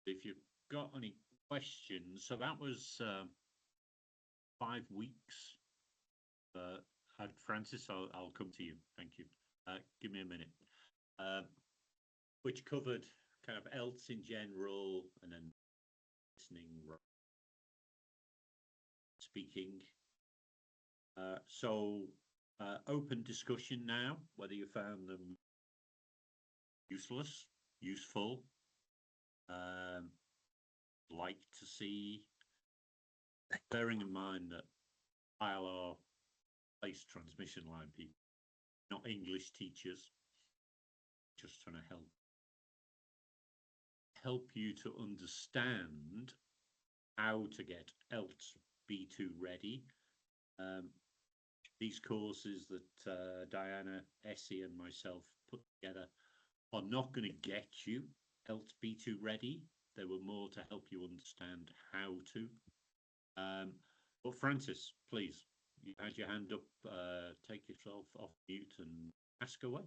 If you've got any questions, so that was 5 weeks. Francis, I'll come to you. Thank you. Give me a minute. Which covered kind of IELTS in general, and then listening, speaking. So open discussion now, whether you found them useless, useful, like to see, bearing in mind that ILR place transmission line people, not English teachers, just trying to help you to understand how to get IELTS B2 ready. These courses that Diana, Essie and myself put together are not going to get you IELTS B2 ready. They were more to help you understand how to. But Francis, please, you had your hand up. Take yourself off mute and ask away.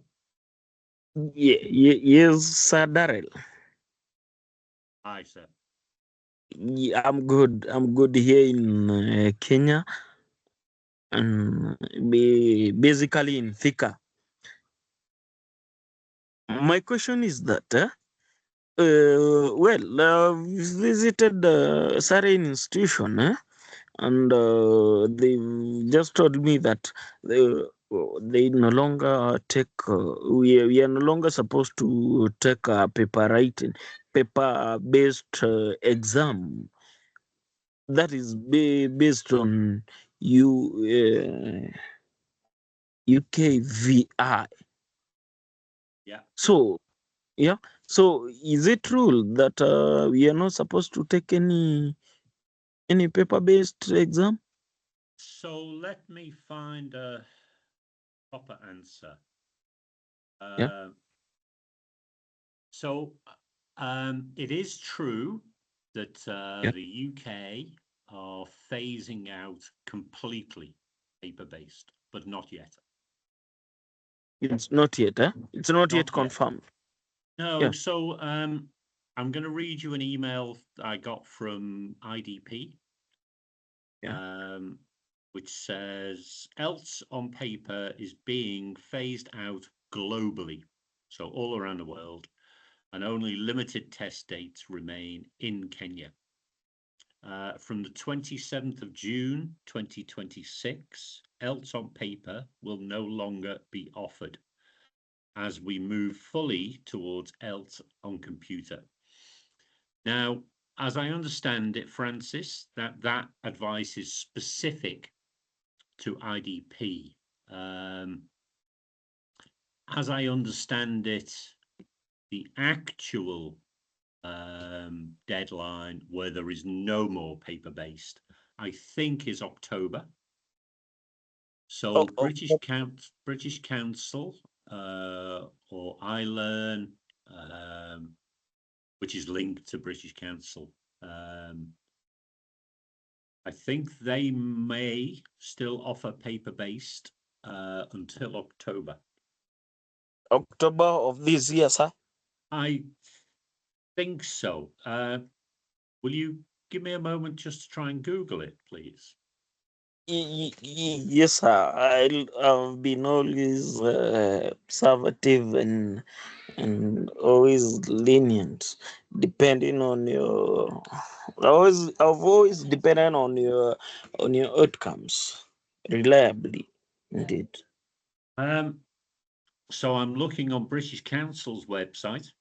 Yes, Sir Darrell. Hi, sir. Yeah, I'm good. I'm good here in Kenya, and basically in Thika. My question is that, I've visited certain institution, and they just told me that they no longer take. We are no longer supposed to take a paper based exam. That is based on UKVI. Yeah. So yeah. So is it true that we are not supposed to take any paper based exam? So let me find a proper answer. Yeah. Uh, so it is true that Yeah. the UK are phasing out completely paper-based, but not yet. It's not yet. It's not yet Not yet. confirmed. No, Yeah. so I'm going to read you an email I got from IDP, Yeah. which says IELTS on paper is being phased out globally, so all around the world, and only limited test dates remain in Kenya. From the 27th of June 2026, IELTS on paper will no longer be offered as we move fully towards IELTS on computer. Now, as I understand it, Francis, that advice is specific to IDP. As I understand it, the actual deadline where there is no more paper-based, I think, is October. So British Council or iLearn, which is linked to British Council, I think they may still offer paper-based until October. October of this year, sir. I think so. Will you give me a moment just to try and Google it, please? Yes, sir. I've been always conservative and always lenient, depending on your. I've always depended on your outcomes, reliably, indeed. So I'm looking on British Council's website.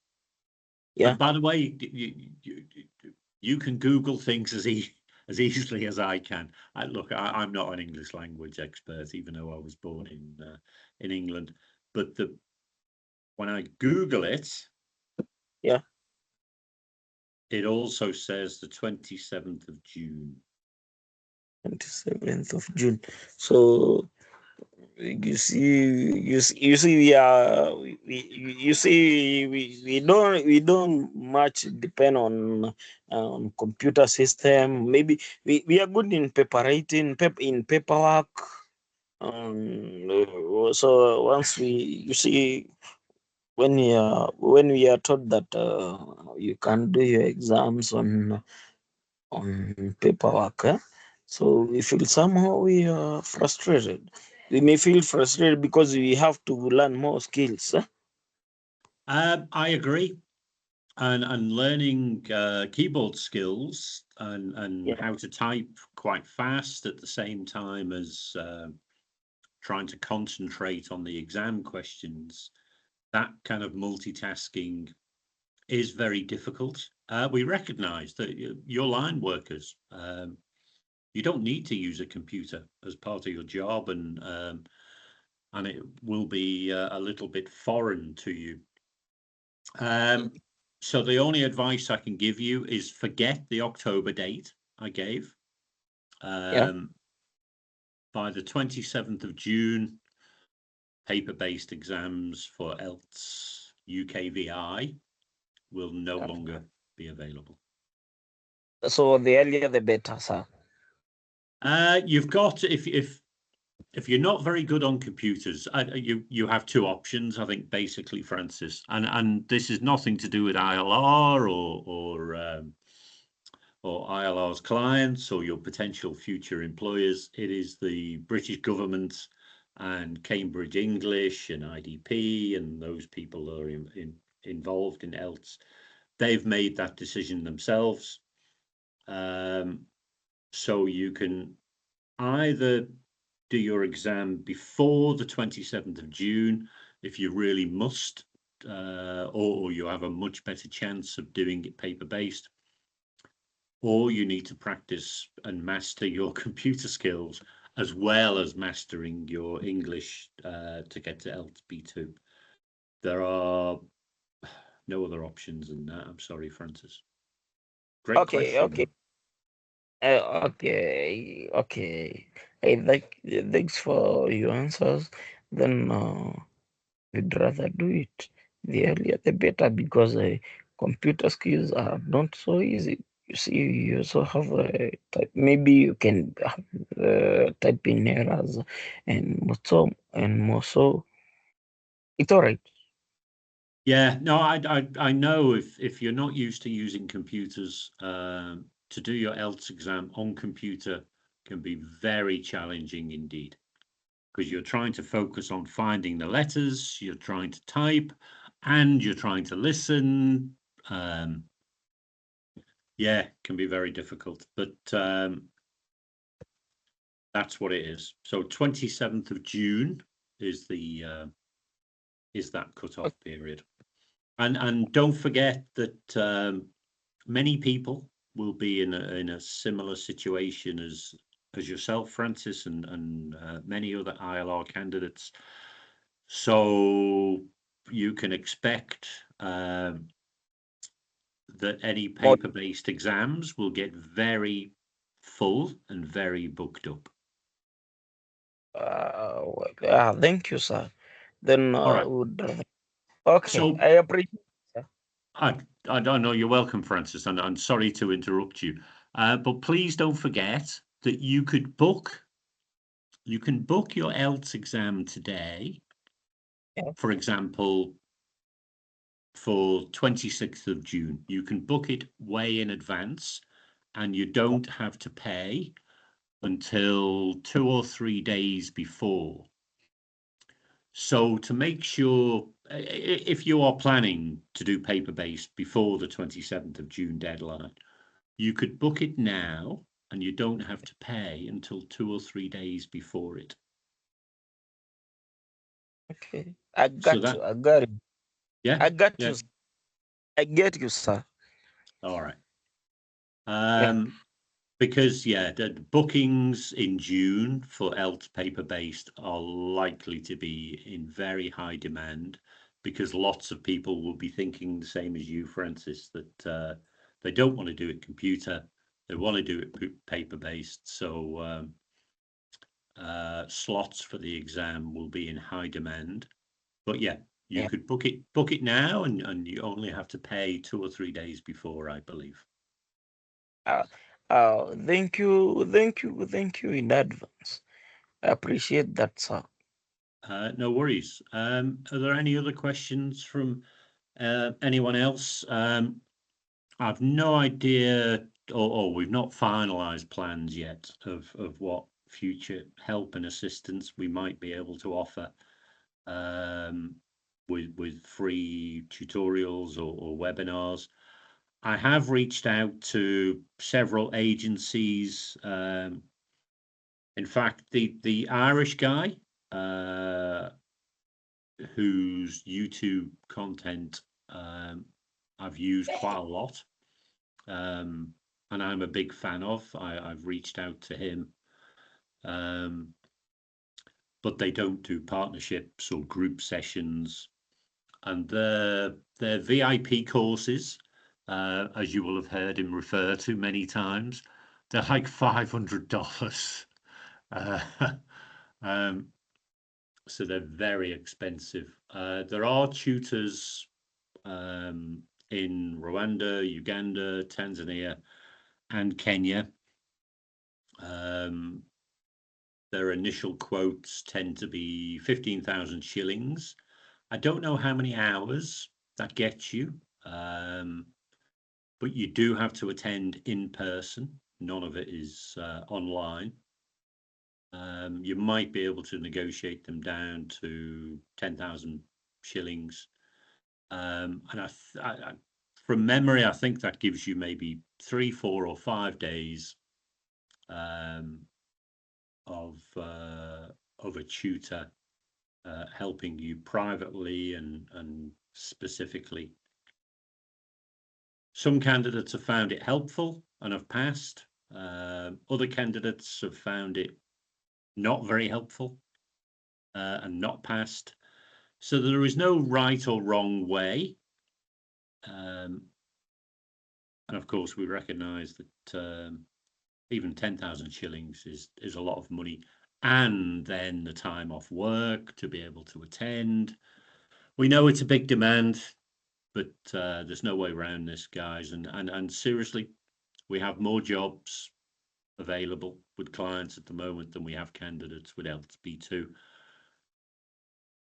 Yeah. And by the way, you can Google things as easily as I can. Look, I'm not an English language expert, even though I was born in England. But when I Google it, Yeah. it also says the 27th of June. 27th of June. So you see we don't much depend on computer system. Maybe we are good in paper writing, in paperwork. So once when we are told that you can do your exams on paperwork, so we feel somehow we are frustrated. We may feel frustrated because we have to learn more skills. I agree. And learning keyboard skills and Yeah. how to type quite fast at the same time as trying to concentrate on the exam questions, that kind of multitasking is very difficult. We recognize that you're line workers. You don't need to use a computer as part of your job, and it will be a little bit foreign to you. So the only advice I can give you is forget the October date I gave. Yeah. By the 27th of June, paper-based exams for IELTS UKVI will no longer be available. So the earlier the better, sir. You've got, if you're not very good on computers, you have two options, I think, basically, Francis, and this is nothing to do with ILR or ILR's clients or your potential future employers. It is the British government and Cambridge English and IDP and those people that are involved in IELTS. They've made that decision themselves. So you can either do your exam before the 27th of June if you really must, or you have a much better chance of doing it paper-based, or you need to practice and master your computer skills as well as mastering your English to get to IELTS B2. There are no other options than that. I'm sorry, Francis. Great Okay, question, okay, though. okay. Hey, thanks for your answers. Then we'd rather do it the earlier the better because computer skills are not so easy. You see, you also have type. Maybe you can have type in errors and more so. It's all right. Yeah, no, I know if you're not used to using computers, to do your IELTS exam on computer can be very challenging indeed, because you're trying to focus on finding the letters, you're trying to type, and you're trying to listen. Yeah, can be very difficult, but that's what it is. So 27th of June is that cutoff period. And don't forget that many people will be in a similar situation as yourself, Francis, and many other ILR candidates. So you can expect that any More, paper-based exams will get very full and very booked up. thank you, sir. Then All right. would rather. Okay, So I appreciate it, sir. I don't know. You're welcome, Francis, and I'm sorry to interrupt you, but please don't forget that you can book your IELTS exam today, Yeah, for example, for 26th of June. You can book it way in advance, and you don't have to pay until 2 or 3 days before. So to make sure, if you are planning to do paper-based before the 27th of June deadline, you could book it now and you don't have to pay until 2 or 3 days before it. okay. I So got you. that, I got it. yeah, I got yeah, you. I get you, sir. all right. Yeah. Because the bookings in June for IELTS paper-based are likely to be in very high demand because lots of people will be thinking the same as you, Francis, that they don't want to do it computer, they want to do it paper-based. So slots for the exam will be in high demand. But yeah, you Yeah. could book it now, and you only have to pay 2 or 3 days before, I believe. Uh, thank you in advance. I appreciate that, sir. No worries. Are there any other questions from anyone else? I've no idea, or we've not finalised plans yet of what future help and assistance we might be able to offer with free tutorials or webinars. I have reached out to several agencies. In fact, the Irish guy whose YouTube content I've used quite a lot, and I'm a big fan of. I've reached out to him, but they don't do partnerships or group sessions, and their VIP courses, as you will have heard him refer to many times, they're like $500. Uh, um, so they're very expensive. There are tutors in Rwanda, Uganda, Tanzania, and Kenya. Their initial quotes tend to be 15,000 shillings. I don't know how many hours that gets you, but you do have to attend in person. None of it is online. You might be able to negotiate them down to 10,000 shillings. And from memory, I think that gives you maybe 3, 4, or 5 days of a tutor helping you privately and specifically. Some candidates have found it helpful and have passed. Other candidates have found it not very helpful and not passed. So there is no right or wrong way. And of course, we recognise that even 10,000 shillings is a lot of money, and then the time off work to be able to attend. We know it's a big demand, but there's no way around this, guys. And seriously, we have more jobs available with clients at the moment than we have candidates with IELTS B2.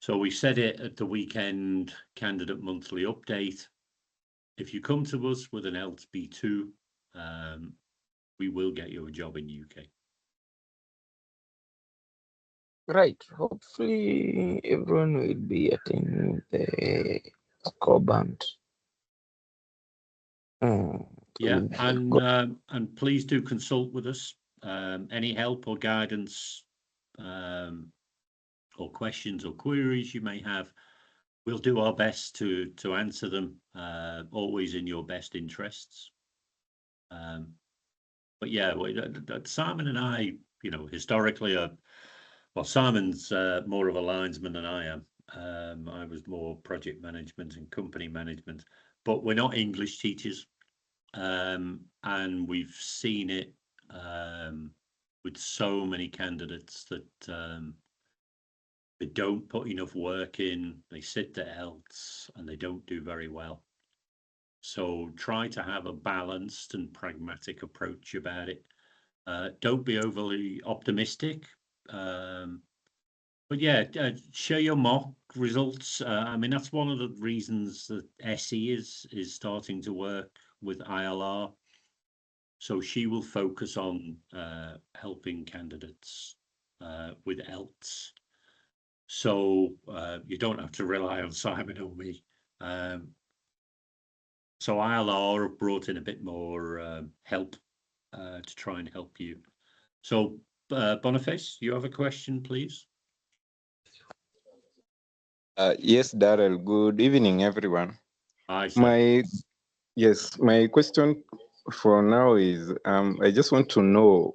So we said it at the weekend candidate monthly update. If you come to us with an IELTS B2, we will get you a job in UK. Right. Hopefully, everyone will be attending the score band. Yeah, and please do consult with us. Any help or guidance, or questions or queries you may have, we'll do our best to answer them. Always in your best interests. But yeah, Simon and I, historically, well, Simon's more of a linesman than I am. I was more project management and company management, but we're not English teachers. And we've seen it with so many candidates that they don't put enough work in, they sit there else, and they don't do very well. So try to have a balanced and pragmatic approach about it. Don't be overly optimistic. But yeah, share your mock results. I mean, that's one of the reasons that Essie is starting to work with ILR. So she will focus on helping candidates with IELTS. So you don't have to rely on Simon or me. So ILR have brought in a bit more help to try and help you. So Boniface, you have a question, please? Yes, Darrell. Good evening, everyone. Hi, sir. My question for now is I just want to know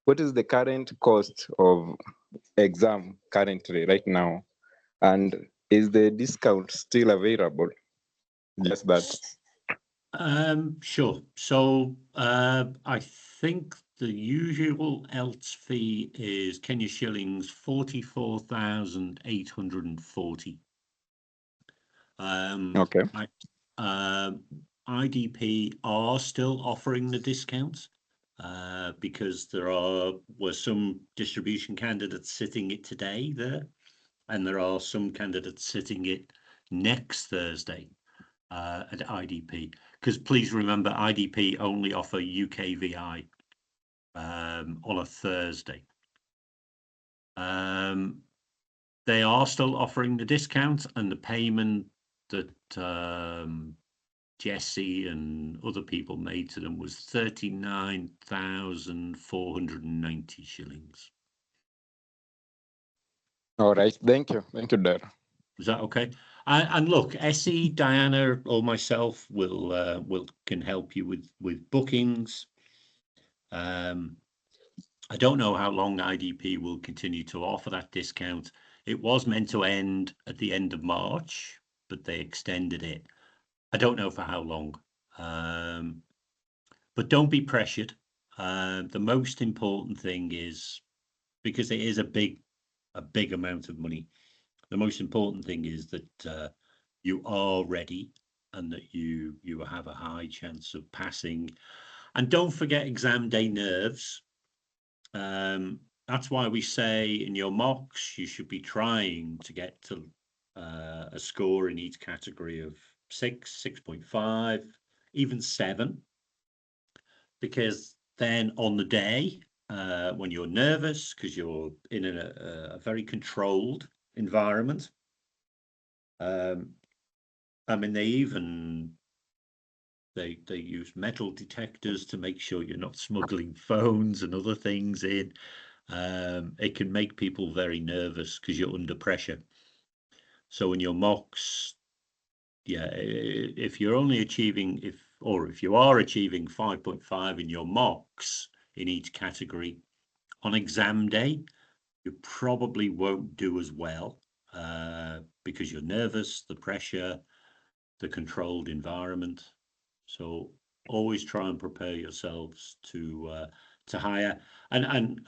what is the current cost of exam currently right now, and is the discount still available? Just that. Sure. So I think the usual IELTS fee is Kenya shillings 44,840. Okay. IDP are still offering the discounts because were some distribution candidates sitting it today there, and there are some candidates sitting it next Thursday at IDP. Because please remember, IDP only offer UKVI on a Thursday. They are still offering the discount, and the payment that Jesse and other people made to them was 39,490 shillings. All right. Thank you, Darrell. Is that okay? And look, Essie, Diana, or myself can help you with bookings. I don't know how long IDP will continue to offer that discount. It was meant to end at the end of March, but they extended it. I don't know for how long. But don't be pressured. The most important thing is, because it is a big amount of money, the most important thing is that you are ready and that you have a high chance of passing. And don't forget exam day nerves. That's why we say in your mocks you should be trying to get to a score in each category of 6, 6.5, even 7, because then on the day when you're nervous because you're in a very controlled environment, I mean, they use metal detectors to make sure you're not smuggling phones and other things in. it can make people very nervous because you're under pressure. So in your mocks, yeah, if you're only achieving, if you are achieving 5.5 in your mocks in each category, on exam day, you probably won't do as well because you're nervous, the pressure, the controlled environment. So always try and prepare yourselves to hire. And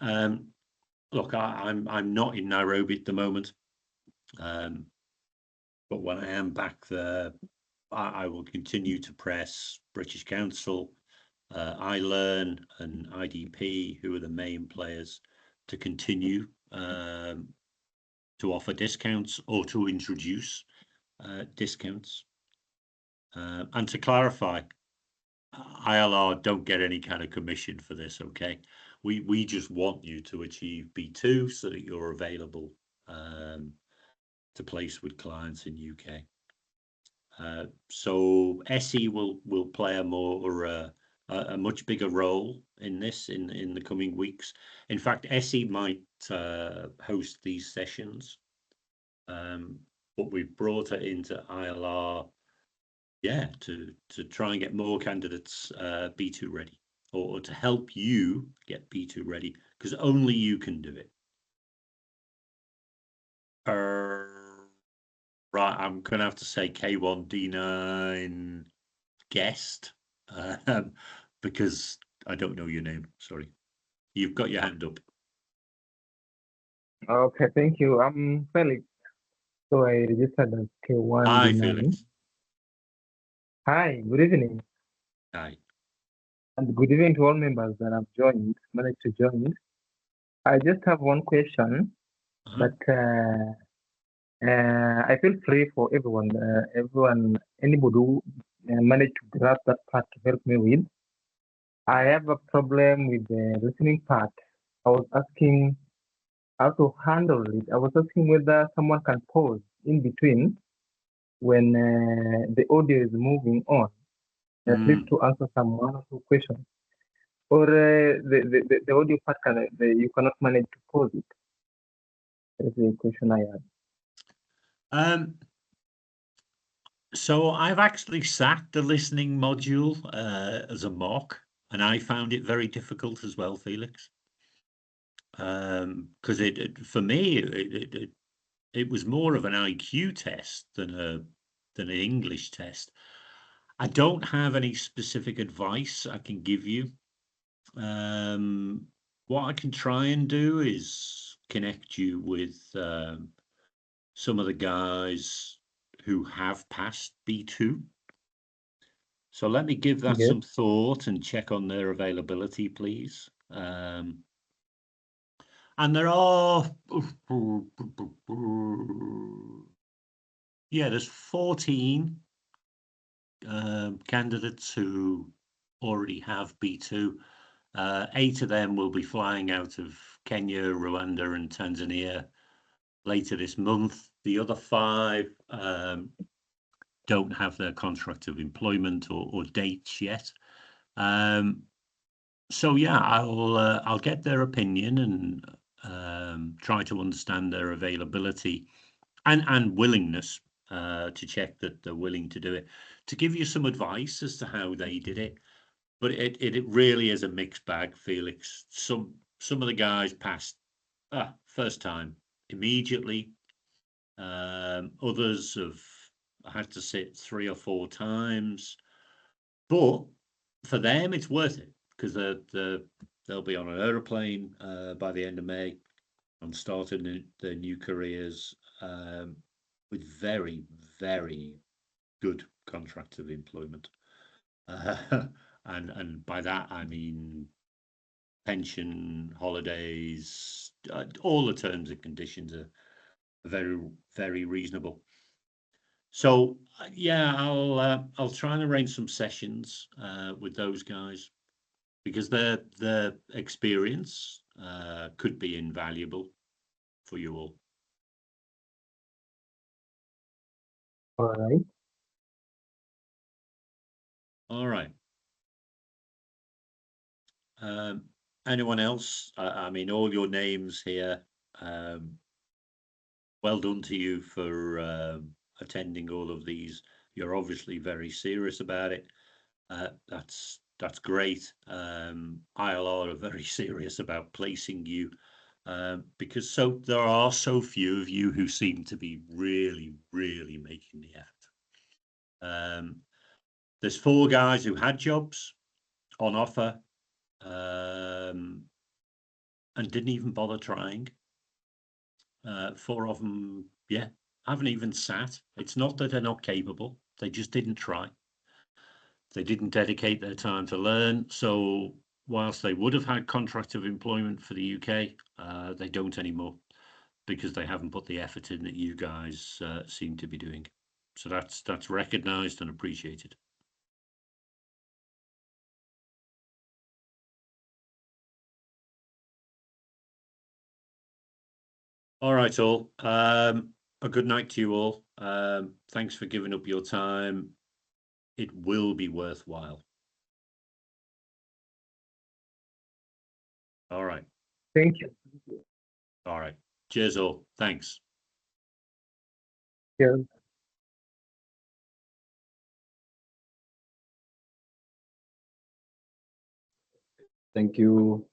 look, I'm not in Nairobi at the moment, but when I am back there, I will continue to press British Council, iLearn, and IDP, who are the main players, to continue to offer discounts or to introduce discounts. And to clarify, ILR don't get any kind of commission for this, okay? We just want you to achieve B2 so that you're available to place with clients in UK. So SE will play a much bigger role in this in the coming weeks. In fact, SE might host these sessions, but we've brought it into ILR, yeah, to try and get more candidates B2 ready, or to help you get B2 ready, because only you can do it. Right, I'm gonna have to say K1D9 guest, because I don't know your name. Sorry, you've got your hand up. Okay, thank you. I'm Felix. So I registered as K1. Hi, Felix. Hi, good evening. Hi. And good evening to all members that have managed to join. I just have one question, but I feel free for everyone, anybody who managed to grasp that part to help me with. I have a problem with the listening part. I was asking how to handle it. I was asking whether someone can pause in between when the audio is moving on, at least to answer some one or two questions. Or the audio part, you cannot manage to pause it. That's the question I had. So I've actually sat the listening module as a mock, and I found it very difficult as well, Felix. Because for me it was more of an IQ test than an English test. I don't have any specific advice I can give you. What I can try and do is connect you with some of the guys who have passed B2. So let me give that some thought and check on their availability, please. And there are, yeah, there's 14 candidates who already have B2. 8 of them will be flying out of Kenya, Rwanda, and Tanzania later this month. The other 5 don't have their contract of employment or dates yet. So yeah, I'll get their opinion and try to understand their availability and willingness to check that they're willing to do it. To give you some advice as to how they did it, but it really is a mixed bag, Felix. Some of the guys passed first time immediately. Others have had to sit 3 or 4 times, but for them it's worth it because they'll be on an aeroplane by the end of May and starting their new careers with very, very good contracts of employment. And by that I mean pension, holidays, all the terms and conditions are very, very reasonable. So yeah, I'll try and arrange some sessions with those guys because their experience could be invaluable for you all. All right. All right. Anyone else? I mean, all your names here. Well done to you for attending all of these. You're obviously very serious about it. That's great. ILR are very serious about placing you because there are so few of you who seem to be really, really making the effort. There's 4 guys who had jobs on offer and didn't even bother trying. 4 of them, yeah, haven't even sat. It's not that they're not capable, they just didn't try. They didn't dedicate their time to learn. So whilst they would have had contract of employment for the UK, they don't anymore because they haven't put the effort in that you guys seem to be doing. So that's recognised and appreciated. All right, all. A good night to you all. Thanks for giving up your time. It will be worthwhile. All right. Thank you. All right. Cheers all. Thanks. Yeah. Thank you.